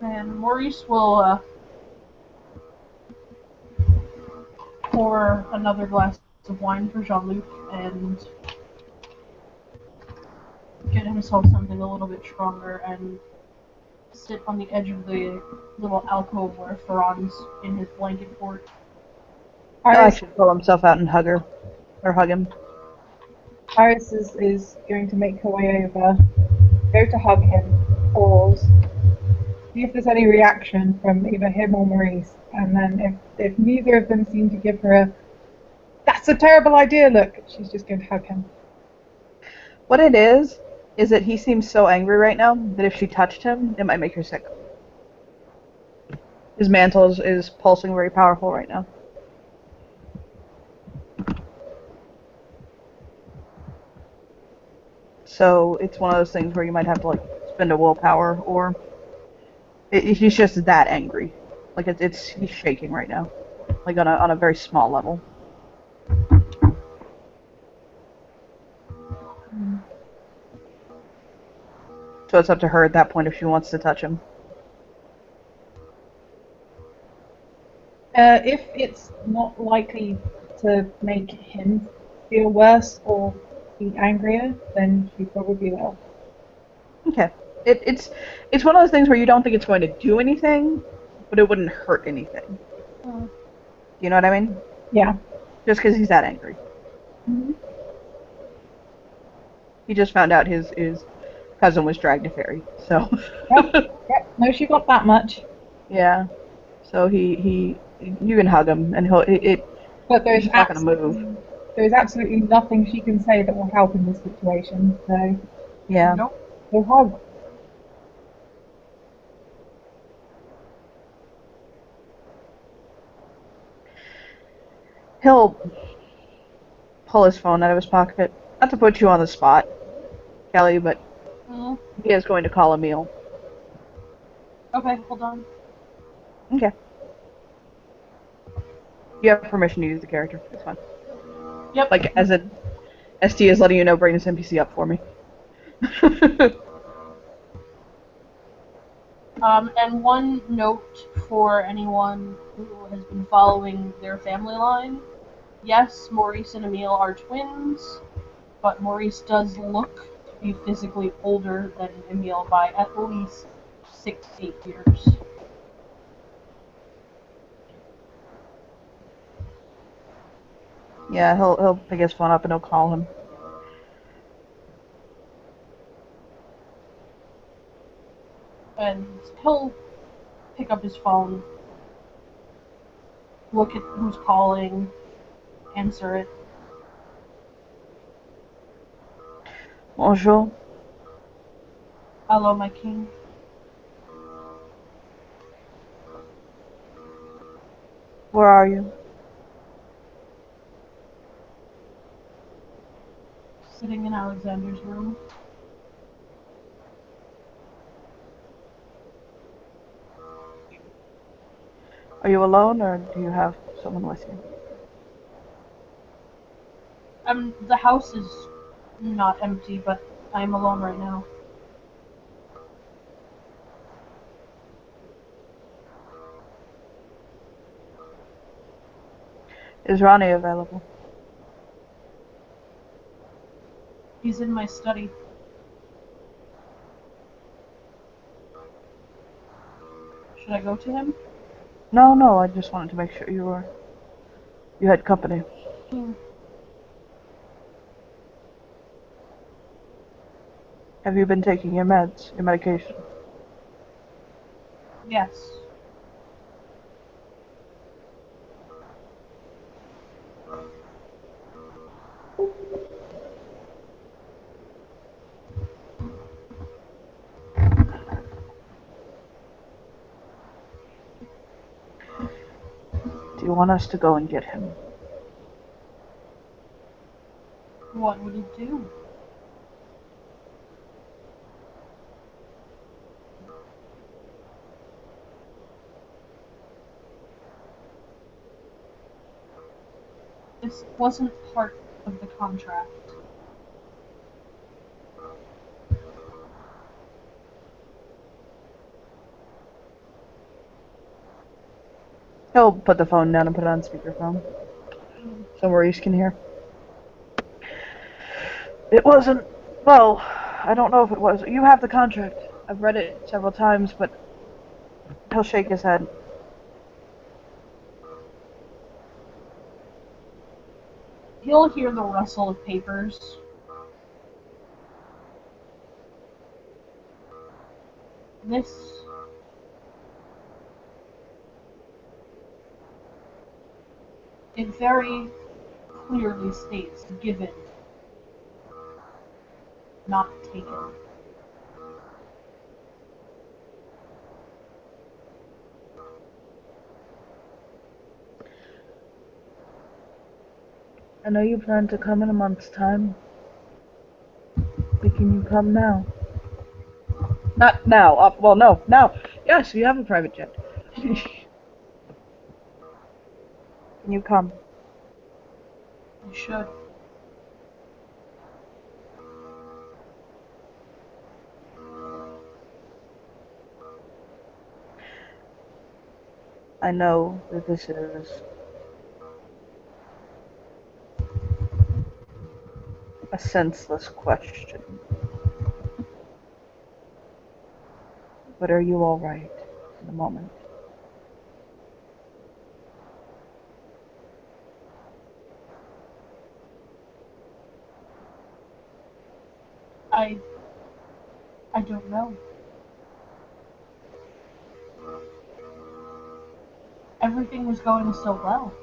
And Maurice will pour another glass of wine for Jean-Luc and get himself something a little bit stronger and sit on the edge of the little alcove where Ferran's in his blanket fort. He'll Iris, actually pull himself out and hug her. Or hug him. Iris is going to make her way over, go to hug him, pause, see if there's any reaction from either him or Maurice, and then if neither of them seem to give her a "that's a terrible idea" look, she's just going to hug him. What it is that he seems so angry right now that if she touched him, it might make her sick. His mantle is pulsing very powerful right now. So it's one of those things where you might have to like spend a willpower, or he's just that angry. Like he's shaking right now, like on a very small level. So it's up to her at that point if she wants to touch him. If it's not likely to make him feel worse or be angrier, then she probably will. Okay. It's one of those things where you don't think it's going to do anything, but it wouldn't hurt anything. Oh. You know what I mean? Yeah. Just because he's that angry. Mm-hmm. He just found out his cousin was dragged to ferry, so. Yep. No, she got that much. Yeah. So you can hug him, and But there's he's not gonna move. There's absolutely nothing she can say that will help in this situation. So. Yeah. Nope. So hug. He'll pull his phone out of his pocket. Not to put you on the spot, Kelly, but Mm. he is going to call Emil. Okay, hold on. Okay. You have permission to use the character. It's fine. Yep. Like, as a ST is letting you know, bring this NPC up for me. And one note for anyone who has been following their family line. Yes, Maurice and Emil are twins, but Maurice does look to be physically older than Emil by at least 6-8 years. Yeah, he'll pick his phone up and he'll call him. And he'll pick up his phone, look at who's calling, answer it. Bonjour. Hello, my king. Where are you? Sitting in Alexander's room. Are you alone, or do you have someone with you? The house is not empty, but I'm alone right now. Is Ronnie available? He's in my study. Should I go to him? No, I just wanted to make sure you had company. Have you been taking your meds, your medication? Yes. Do you want us to go and get him? What would it do? This wasn't part of the contract. He'll put the phone down and put it on speakerphone, so Maurice can hear. It wasn't. Well, I don't know if it was. You have the contract. I've read it several times, but he'll shake his head. he'll hear the rustle of papers. This it very clearly states given, not taken. I know you plan to come in a month's time. But can you come now? Not now. Well, no, now. Yes, you have a private jet. Can you come? I should. I know that this is a senseless question. But are you alright in the moment? I don't know. Everything was going so well.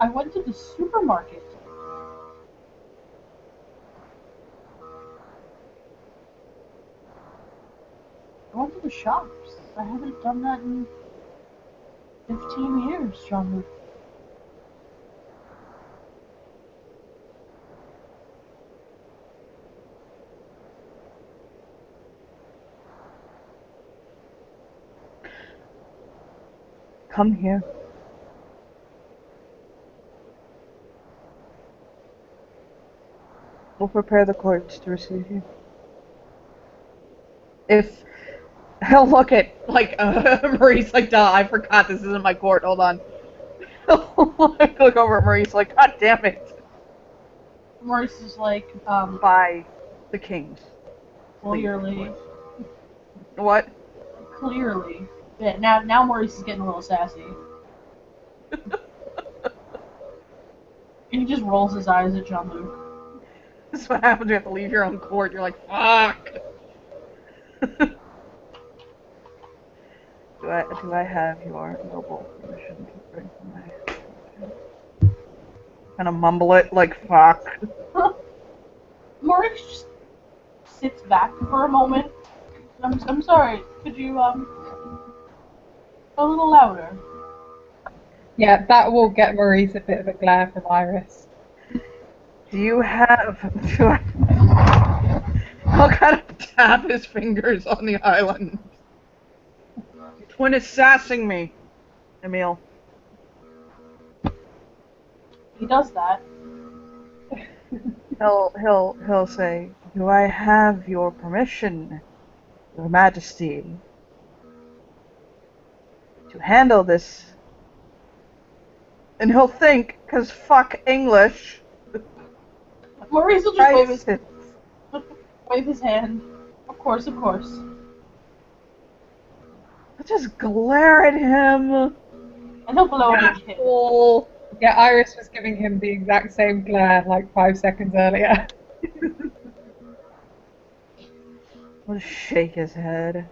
I went to the supermarket. I went to the shops. I haven't done that in 15 years, Jean-Luc. Come here. We'll prepare the courts to receive you. If he'll look at like Maurice like, duh, I forgot this isn't my court. Hold on. Look over at Maurice like, God damn it. Maurice is like, By the kings. clearly. What? Clearly. Yeah, now Maurice is getting a little sassy. He just rolls his eyes at Jean-Luc. This is what happens when you have to leave your own court. You're like, fuck. Do I have your noble permission to bring my kind of mumble it like fuck. Maurice just sits back for a moment. I'm sorry. Could you a little louder? Yeah, that will get Maurice a bit of a glare from Iris. Do I I'll kind of tap his fingers on the island. Twin is sassing me, Emil. He does that. He'll say, do I have your permission, Your Majesty, to handle this? And he'll think, 'cause fuck English. Maurice will just wave his hand. Of course, of course. I just glare at him. And he'll blow at his kid. Asshole. Yeah, Iris was giving him the exact same glare like 5 seconds earlier. I'll just shake his head.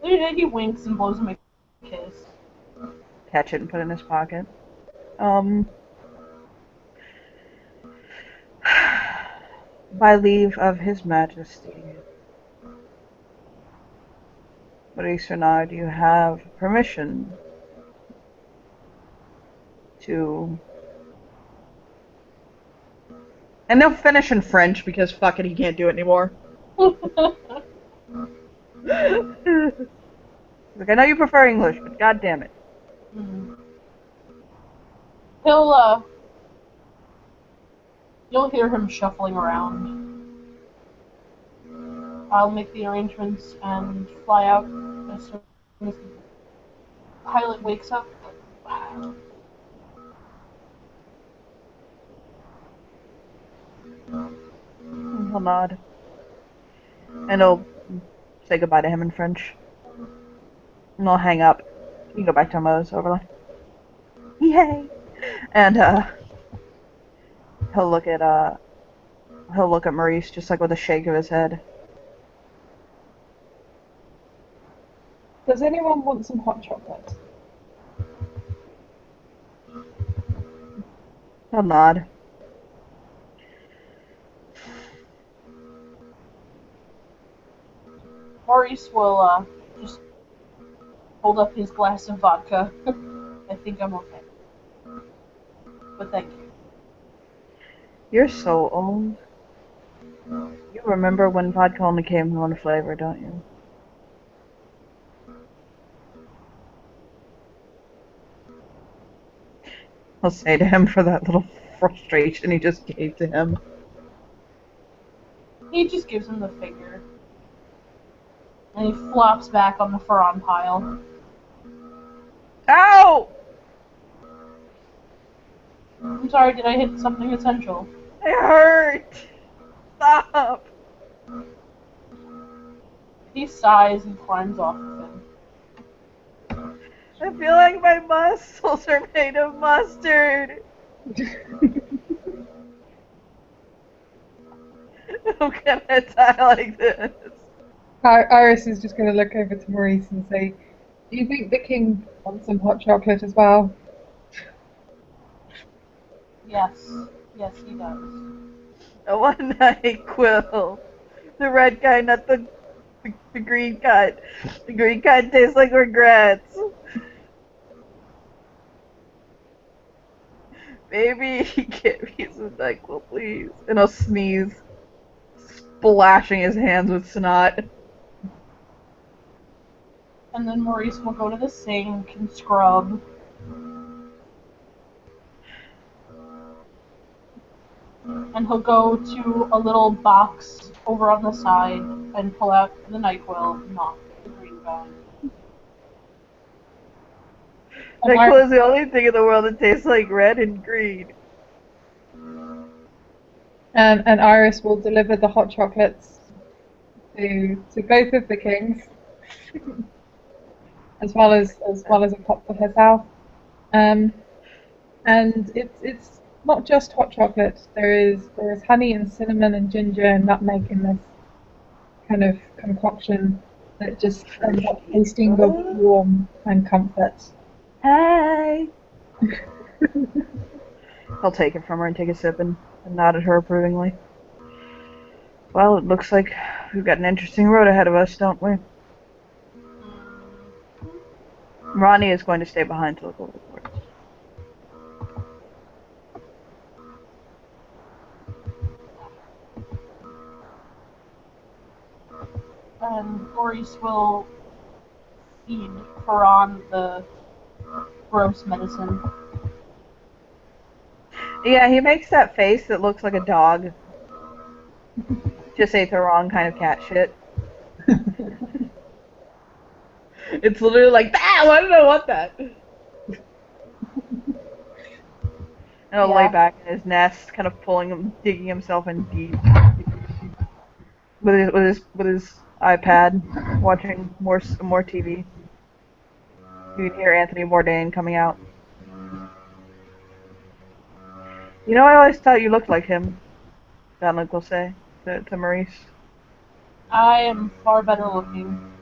He winks and blows him a kiss. Catch it and put it in his pocket. By leave of His Majesty, Maurice Renard, you have permission to... And they'll finish in French because fuck it, he can't do it anymore. Like, I know you prefer English, but god damn it. You'll hear him shuffling around. I'll make the arrangements and fly out as soon as the pilot wakes up. He'll nod. And he'll say goodbye to him in French. And they'll hang up. You can go back to Mo's overlay. Yay! And he'll look at Maurice just like with a shake of his head. Does anyone want some hot chocolate? He'll nod. Maurice will just hold up his glass of vodka. I think I'm okay. But thank you. You're so old. You remember when vodka only came in one flavor, don't you? I'll say to him for that little frustration he just gave to him. He just gives him the finger. And he flops back on the Faron pile. Ow! I'm sorry, did I hit something essential? It hurt! Stop! He sighs and climbs off of him. I feel like my muscles are made of mustard. How can I die like this? Iris is just going to look over to Maurice and say, "Do you think the king wants some hot chocolate as well?" Yes. Yes, he does. A one night quill. The red kind, not the green kind. The green kind tastes like regrets. Baby, get me some NyQuil, please. And I'll sneeze, splashing his hands with snot. And then Maurice will go to the sink and scrub. And he'll go to a little box over on the side and pull out the NyQuil, not the green gun. NyQuil is the only thing in the world that tastes like red and green. And Iris will deliver the hot chocolates to both of the kings, as well as a cup for herself. And it's not just hot chocolate. There is honey and cinnamon and ginger and nutmeg in this kind of concoction that just ends up tasting of warmth and comfort. Hey! I'll take it from her and take a sip and nod at her approvingly. Well, it looks like we've got an interesting road ahead of us, don't we? Ronnie is going to stay behind to look over the course. And Maurice will feed Faron the gross medicine. Yeah, he makes that face that looks like a dog. Just ate the wrong kind of cat shit. It's literally like, why did I want that? And he'll lay back in his nest, kind of digging himself in deep. With his iPad, watching more TV. You can hear Anthony Bourdain coming out. You know, I always thought you looked like him, Dominic will say to Maurice. I am far better looking.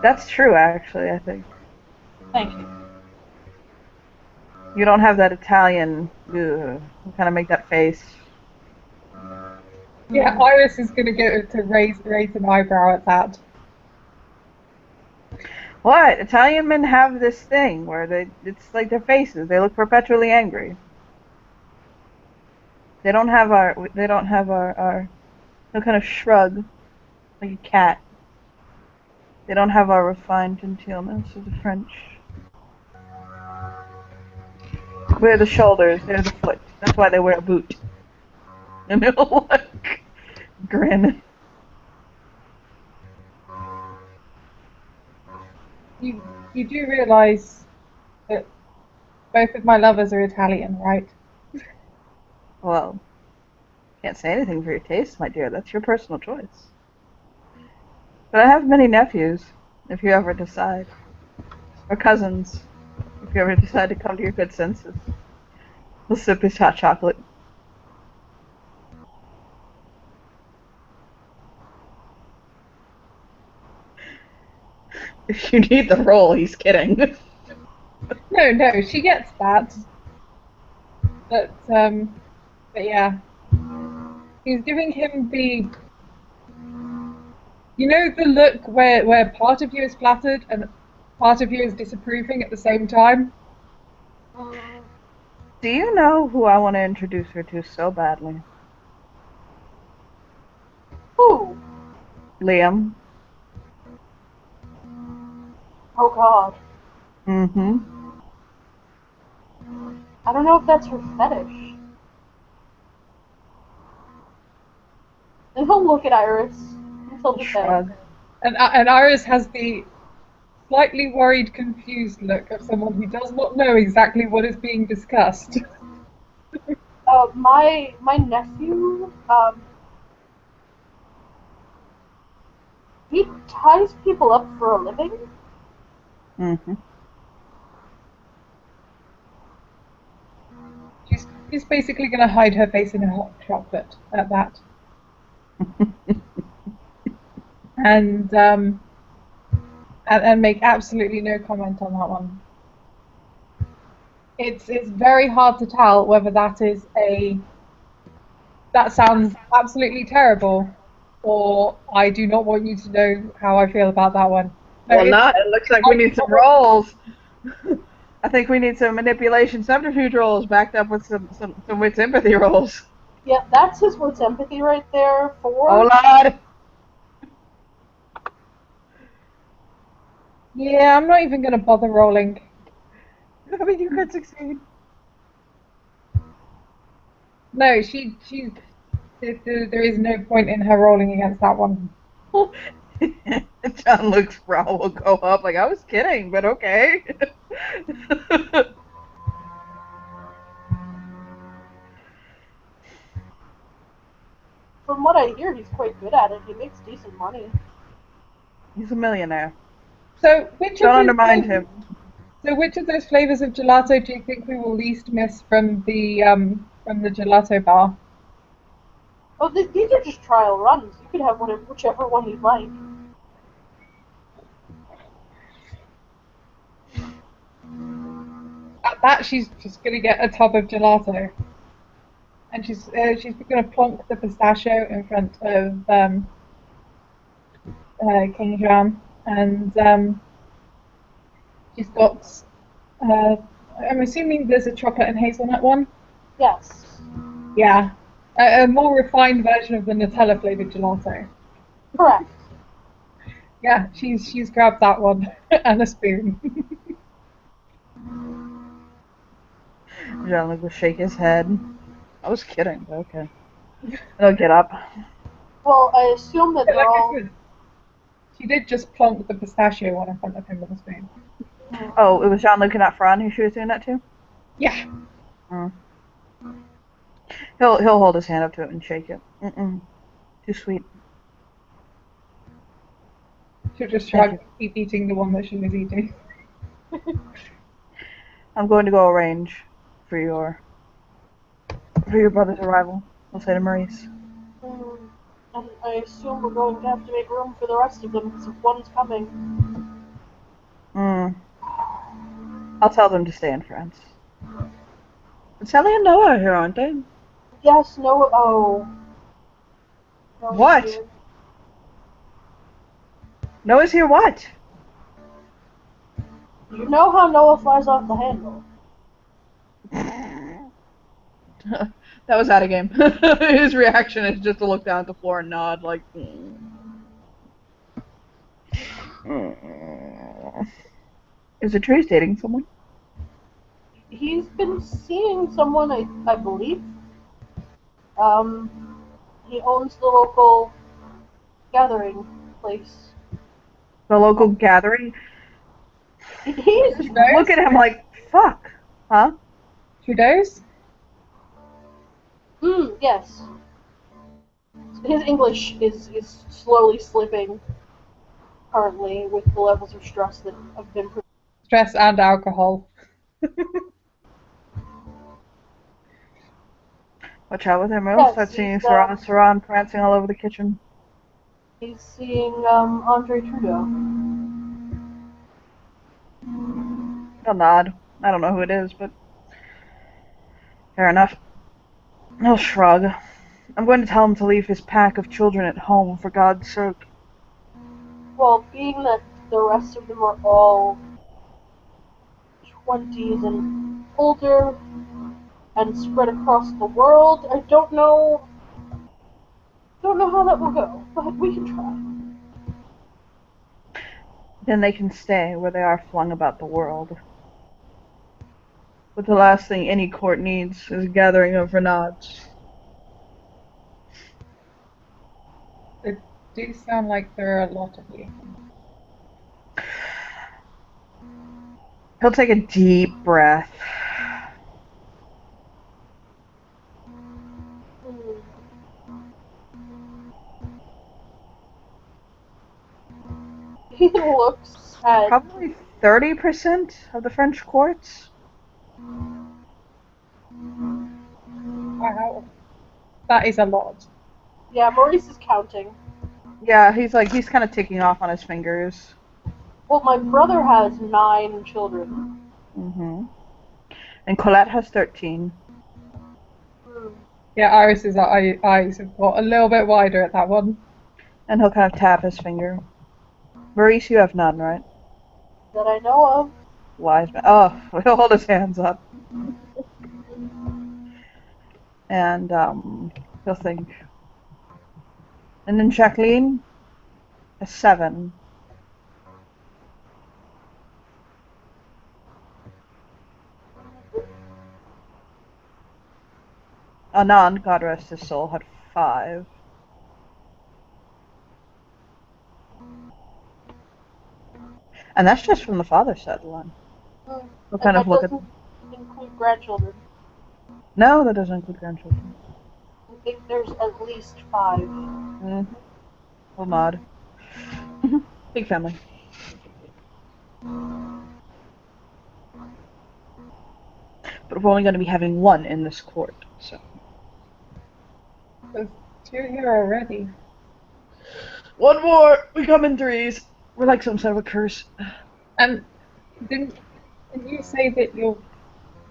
That's true, actually, I think. Thank you. You don't have that Italian, kind of make that face. Yeah, Iris is going to go to raise an eyebrow at that. What? Italian men have this thing where it's like their faces. They look perpetually angry. They don't have our they'll kind of shrug like a cat. They don't have our refined genteelness of the French. We're the shoulders, they're the foot. That's why they wear a boot. And they'll look grin. You do realise that both of my lovers are Italian, right? Well, Can't say anything for your taste, my dear. That's your personal choice. But I have many nephews, if you ever decide. Or cousins, if you ever decide to come to your good senses. He'll sip his hot chocolate. If you need the roll, he's kidding. No, she gets that. But yeah. He's giving him the look where part of you is flattered and part of you is disapproving at the same time? Do you know who I want to introduce her to so badly? Who? Liam. Oh God. Mm-hmm. I don't know if that's her fetish. And he'll look at Iris and tilt his head. Shrug. And Iris has the slightly worried, confused look of someone who does not know exactly what is being discussed. My nephew, he ties people up for a living. Mm-hmm. She's basically going to hide her face in a hot chocolate at that. And make absolutely no comment on that one. It's very hard to tell whether that sounds absolutely terrible, or I do not want you to know how I feel about that one. No, Well, not. It looks like we need some rolls. I think we need some manipulation subterfuge rolls backed up with some wits empathy rolls. Yeah, that's his wits empathy right there. 4. Oh, Lord. Yeah, I'm not even going to bother rolling. I mean, you could succeed. No, there is no point in her rolling against that one. John Luke's brow will go up like, I was kidding, but okay. From what I hear, he's quite good at it. He makes decent money. He's a millionaire. So Don't undermine him. So which of those flavors of gelato do you think we will least miss from the gelato bar? Oh, these are just trial runs. You could have whichever one you'd like. At that, she's just going to get a tub of gelato, and she's going to plonk the pistachio in front of King John, and she's got. I'm assuming there's a chocolate and hazelnut one. Yes. Yeah, a more refined version of the Nutella flavored gelato. Correct. Yeah, she's grabbed that one and a spoon. John Luke will shake his head. I was kidding, but okay. He'll get up. Well, I assume that they're Like I all. said, she did just plonk the pistachio one in front of him with a spoon. Oh, it was John Luke and not Fran who she was doing that to? Yeah. Mm. He'll hold his hand up to it and shake it. Mm-mm. Too sweet. She'll just try to keep eating the one that she was eating. I'm going to go arrange for your brother's arrival. I'll say to Maurice. And I assume we're going to have to make room for the rest of them, because if one's coming. I'll tell them to stay in France. But Sally and Noah are here, aren't they? Yes, Noah. Oh. Noah's What? here. Noah's here what? You know how Noah flies off the handle. That was out of game. His reaction is just to look down at the floor and nod, like. Is it true he's dating someone? He's been seeing someone, I believe. He owns the local gathering place. The local gathering? He's Look at him like, fuck. Huh? Trudeau's? yes. his English is slowly slipping currently with the levels of stress that have been. Stress and alcohol. Watch out with him, or Yes, start seeing he's, Saran prancing all over the kitchen. He's seeing Andre Trudeau. He'll nod. I don't know who it is, but fair enough. He'll shrug. I'm going to tell him to leave his pack of children at home, for God's sake. Well, being that the rest of them are all 20s and older and spread across the world, I don't know how that will go, but we can try. Then they can stay where they are flung about the world. But the last thing any court needs is a gathering of Renads. It do sound like there are a lot of you. He'll take a deep breath. He looks at Probably 30% of the French courts. Wow. That is a lot. yeah, Maurice is counting. Yeah, he's kind of ticking off on his fingers. Well, my brother has 9 children. And Colette has 13. Yeah, Iris's eyes have got a little bit wider at that one. And he'll kind of tap his finger. Maurice, you have none, right? That I know of. Wise man. Oh, he'll hold his hands up. And, he'll think. And then Jacqueline has 7. Anand, God rest his soul, had 5. And that's just from the father's side of the line. We'll kind of look at. That doesn't include grandchildren. No, that doesn't include grandchildren. I think there's at least 5. We'll nod. Big family. But we're only going to be having 1 in this court, so. There's 2 here already. 1 more! We come in 3s. We're like some sort of a curse. And didn't you say that your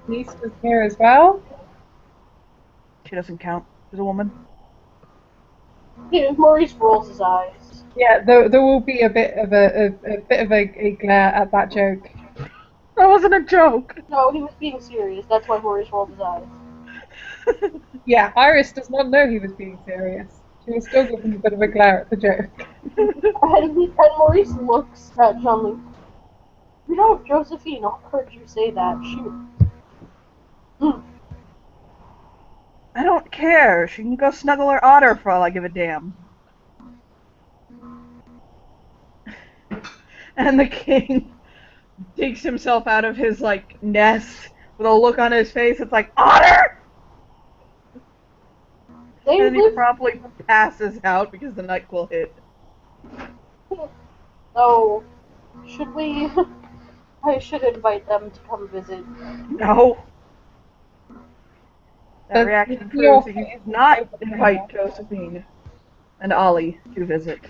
niece was here as well? She doesn't count. She's a woman. Yeah, Maurice rolls his eyes. Yeah, there will be a bit of a glare at that joke. That wasn't a joke! No, he was being serious. That's why Maurice rolled his eyes. Yeah, Iris does not know he was being serious. She was still giving a bit of a glare at the joke. And Maurice looks at Jean-Luc. You know, Josephine heard you say that. I don't care. She can go snuggle her otter for all I give a damn. And the king digs himself out of his, nest with a look on his face. It's like, otter! And then he promptly passes out because the NyQuil hit. So, should we... I should invite them to come visit. No. That But reaction you're- proves that you did not invite Josephine and Ollie to visit.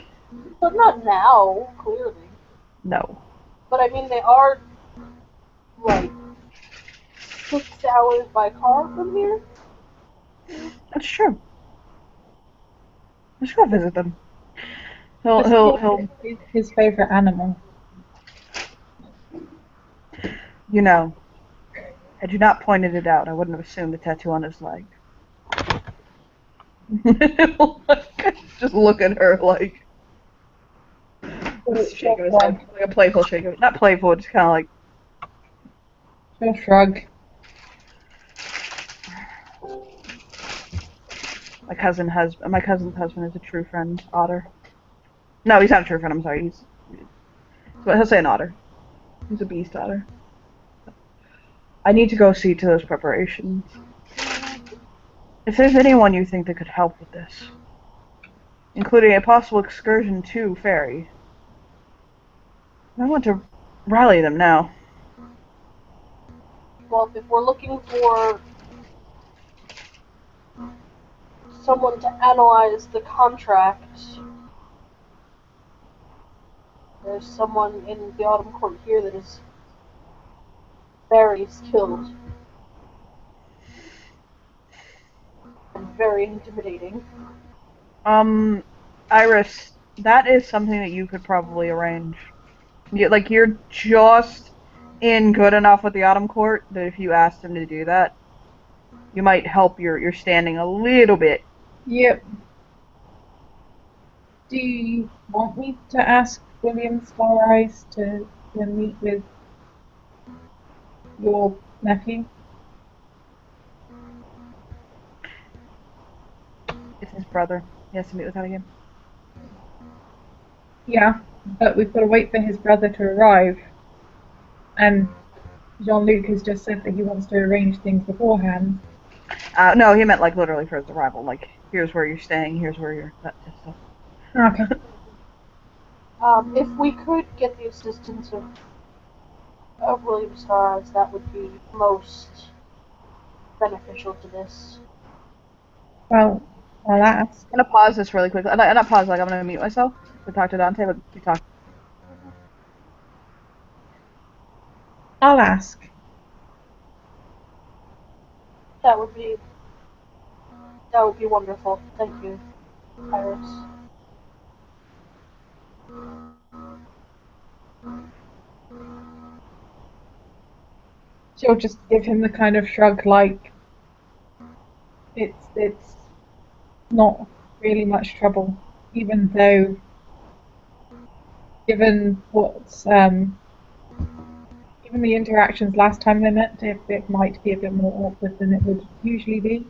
But not now, clearly. No. But I mean, they are, 6 hours by car from here? That's true. Let's go visit them. He'll his favorite animal. You know, had you not pointed it out, I wouldn't have assumed the tattoo on his leg. Just look at her just shake of his head, like a playful shake of it. Not playful, just kind of like. She'll shrug. My cousin's husband is a true friend, Otter. No, he's not a true friend. I'm sorry. But he'll say an otter. He's a beast otter. I need to go see to those preparations. If there's anyone you think that could help with this, including a possible excursion to Ferry. I want to rally them now. Well, if we're looking for someone to analyze the contract, there's someone in the Autumn Court here that is very skilled and very intimidating. Iris, that is something that you could probably arrange. You're just in good enough with the Autumn Court that if you asked him to do that, you might help your standing a little bit. Yep. Do you want me to ask William Starrise to meet with your nephew? It's his brother. He has to meet with that again. Yeah, but we've got to wait for his brother to arrive. And Jean-Luc has just said that he wants to arrange things beforehand. No, he meant literally for his arrival. Here's where you're staying, here's where you're... that stuff. Okay. If we could get the assistance of William Starrise, that would be most beneficial to this. Well, I'll ask. I'm gonna pause this really quickly. Not pause, I'm gonna mute myself to talk to Dante, but keep talking. I'll ask. That would be wonderful. Thank you, Iris. She'll just give him the kind of shrug like it's not really much trouble, even though given given the interactions last time they met, it might be a bit more awkward than it would usually be.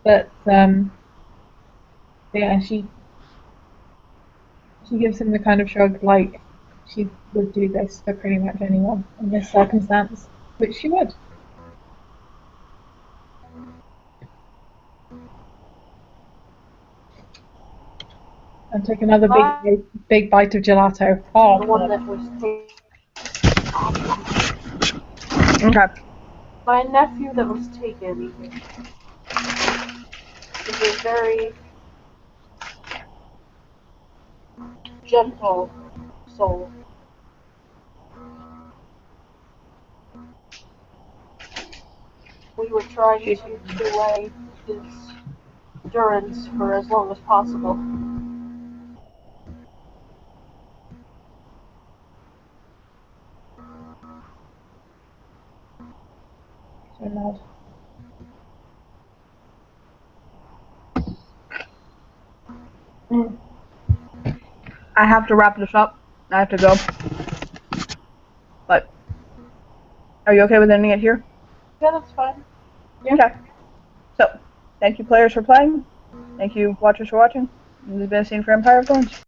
But yeah, she gives him the kind of shrug like she would do this for pretty much anyone in this circumstance, which she would. And take another big bite of gelato. Oh, the one that was taken. Okay. My nephew that was taken is a very gentle soul. We were trying to delay his endurance for as long as possible. so mad. I have to wrap this up. I have to go. But are you okay with ending it here? Yeah, that's fine. Yeah. Okay. So, thank you players for playing. Thank you watchers for watching. This has been a scene for Empire of Thorns.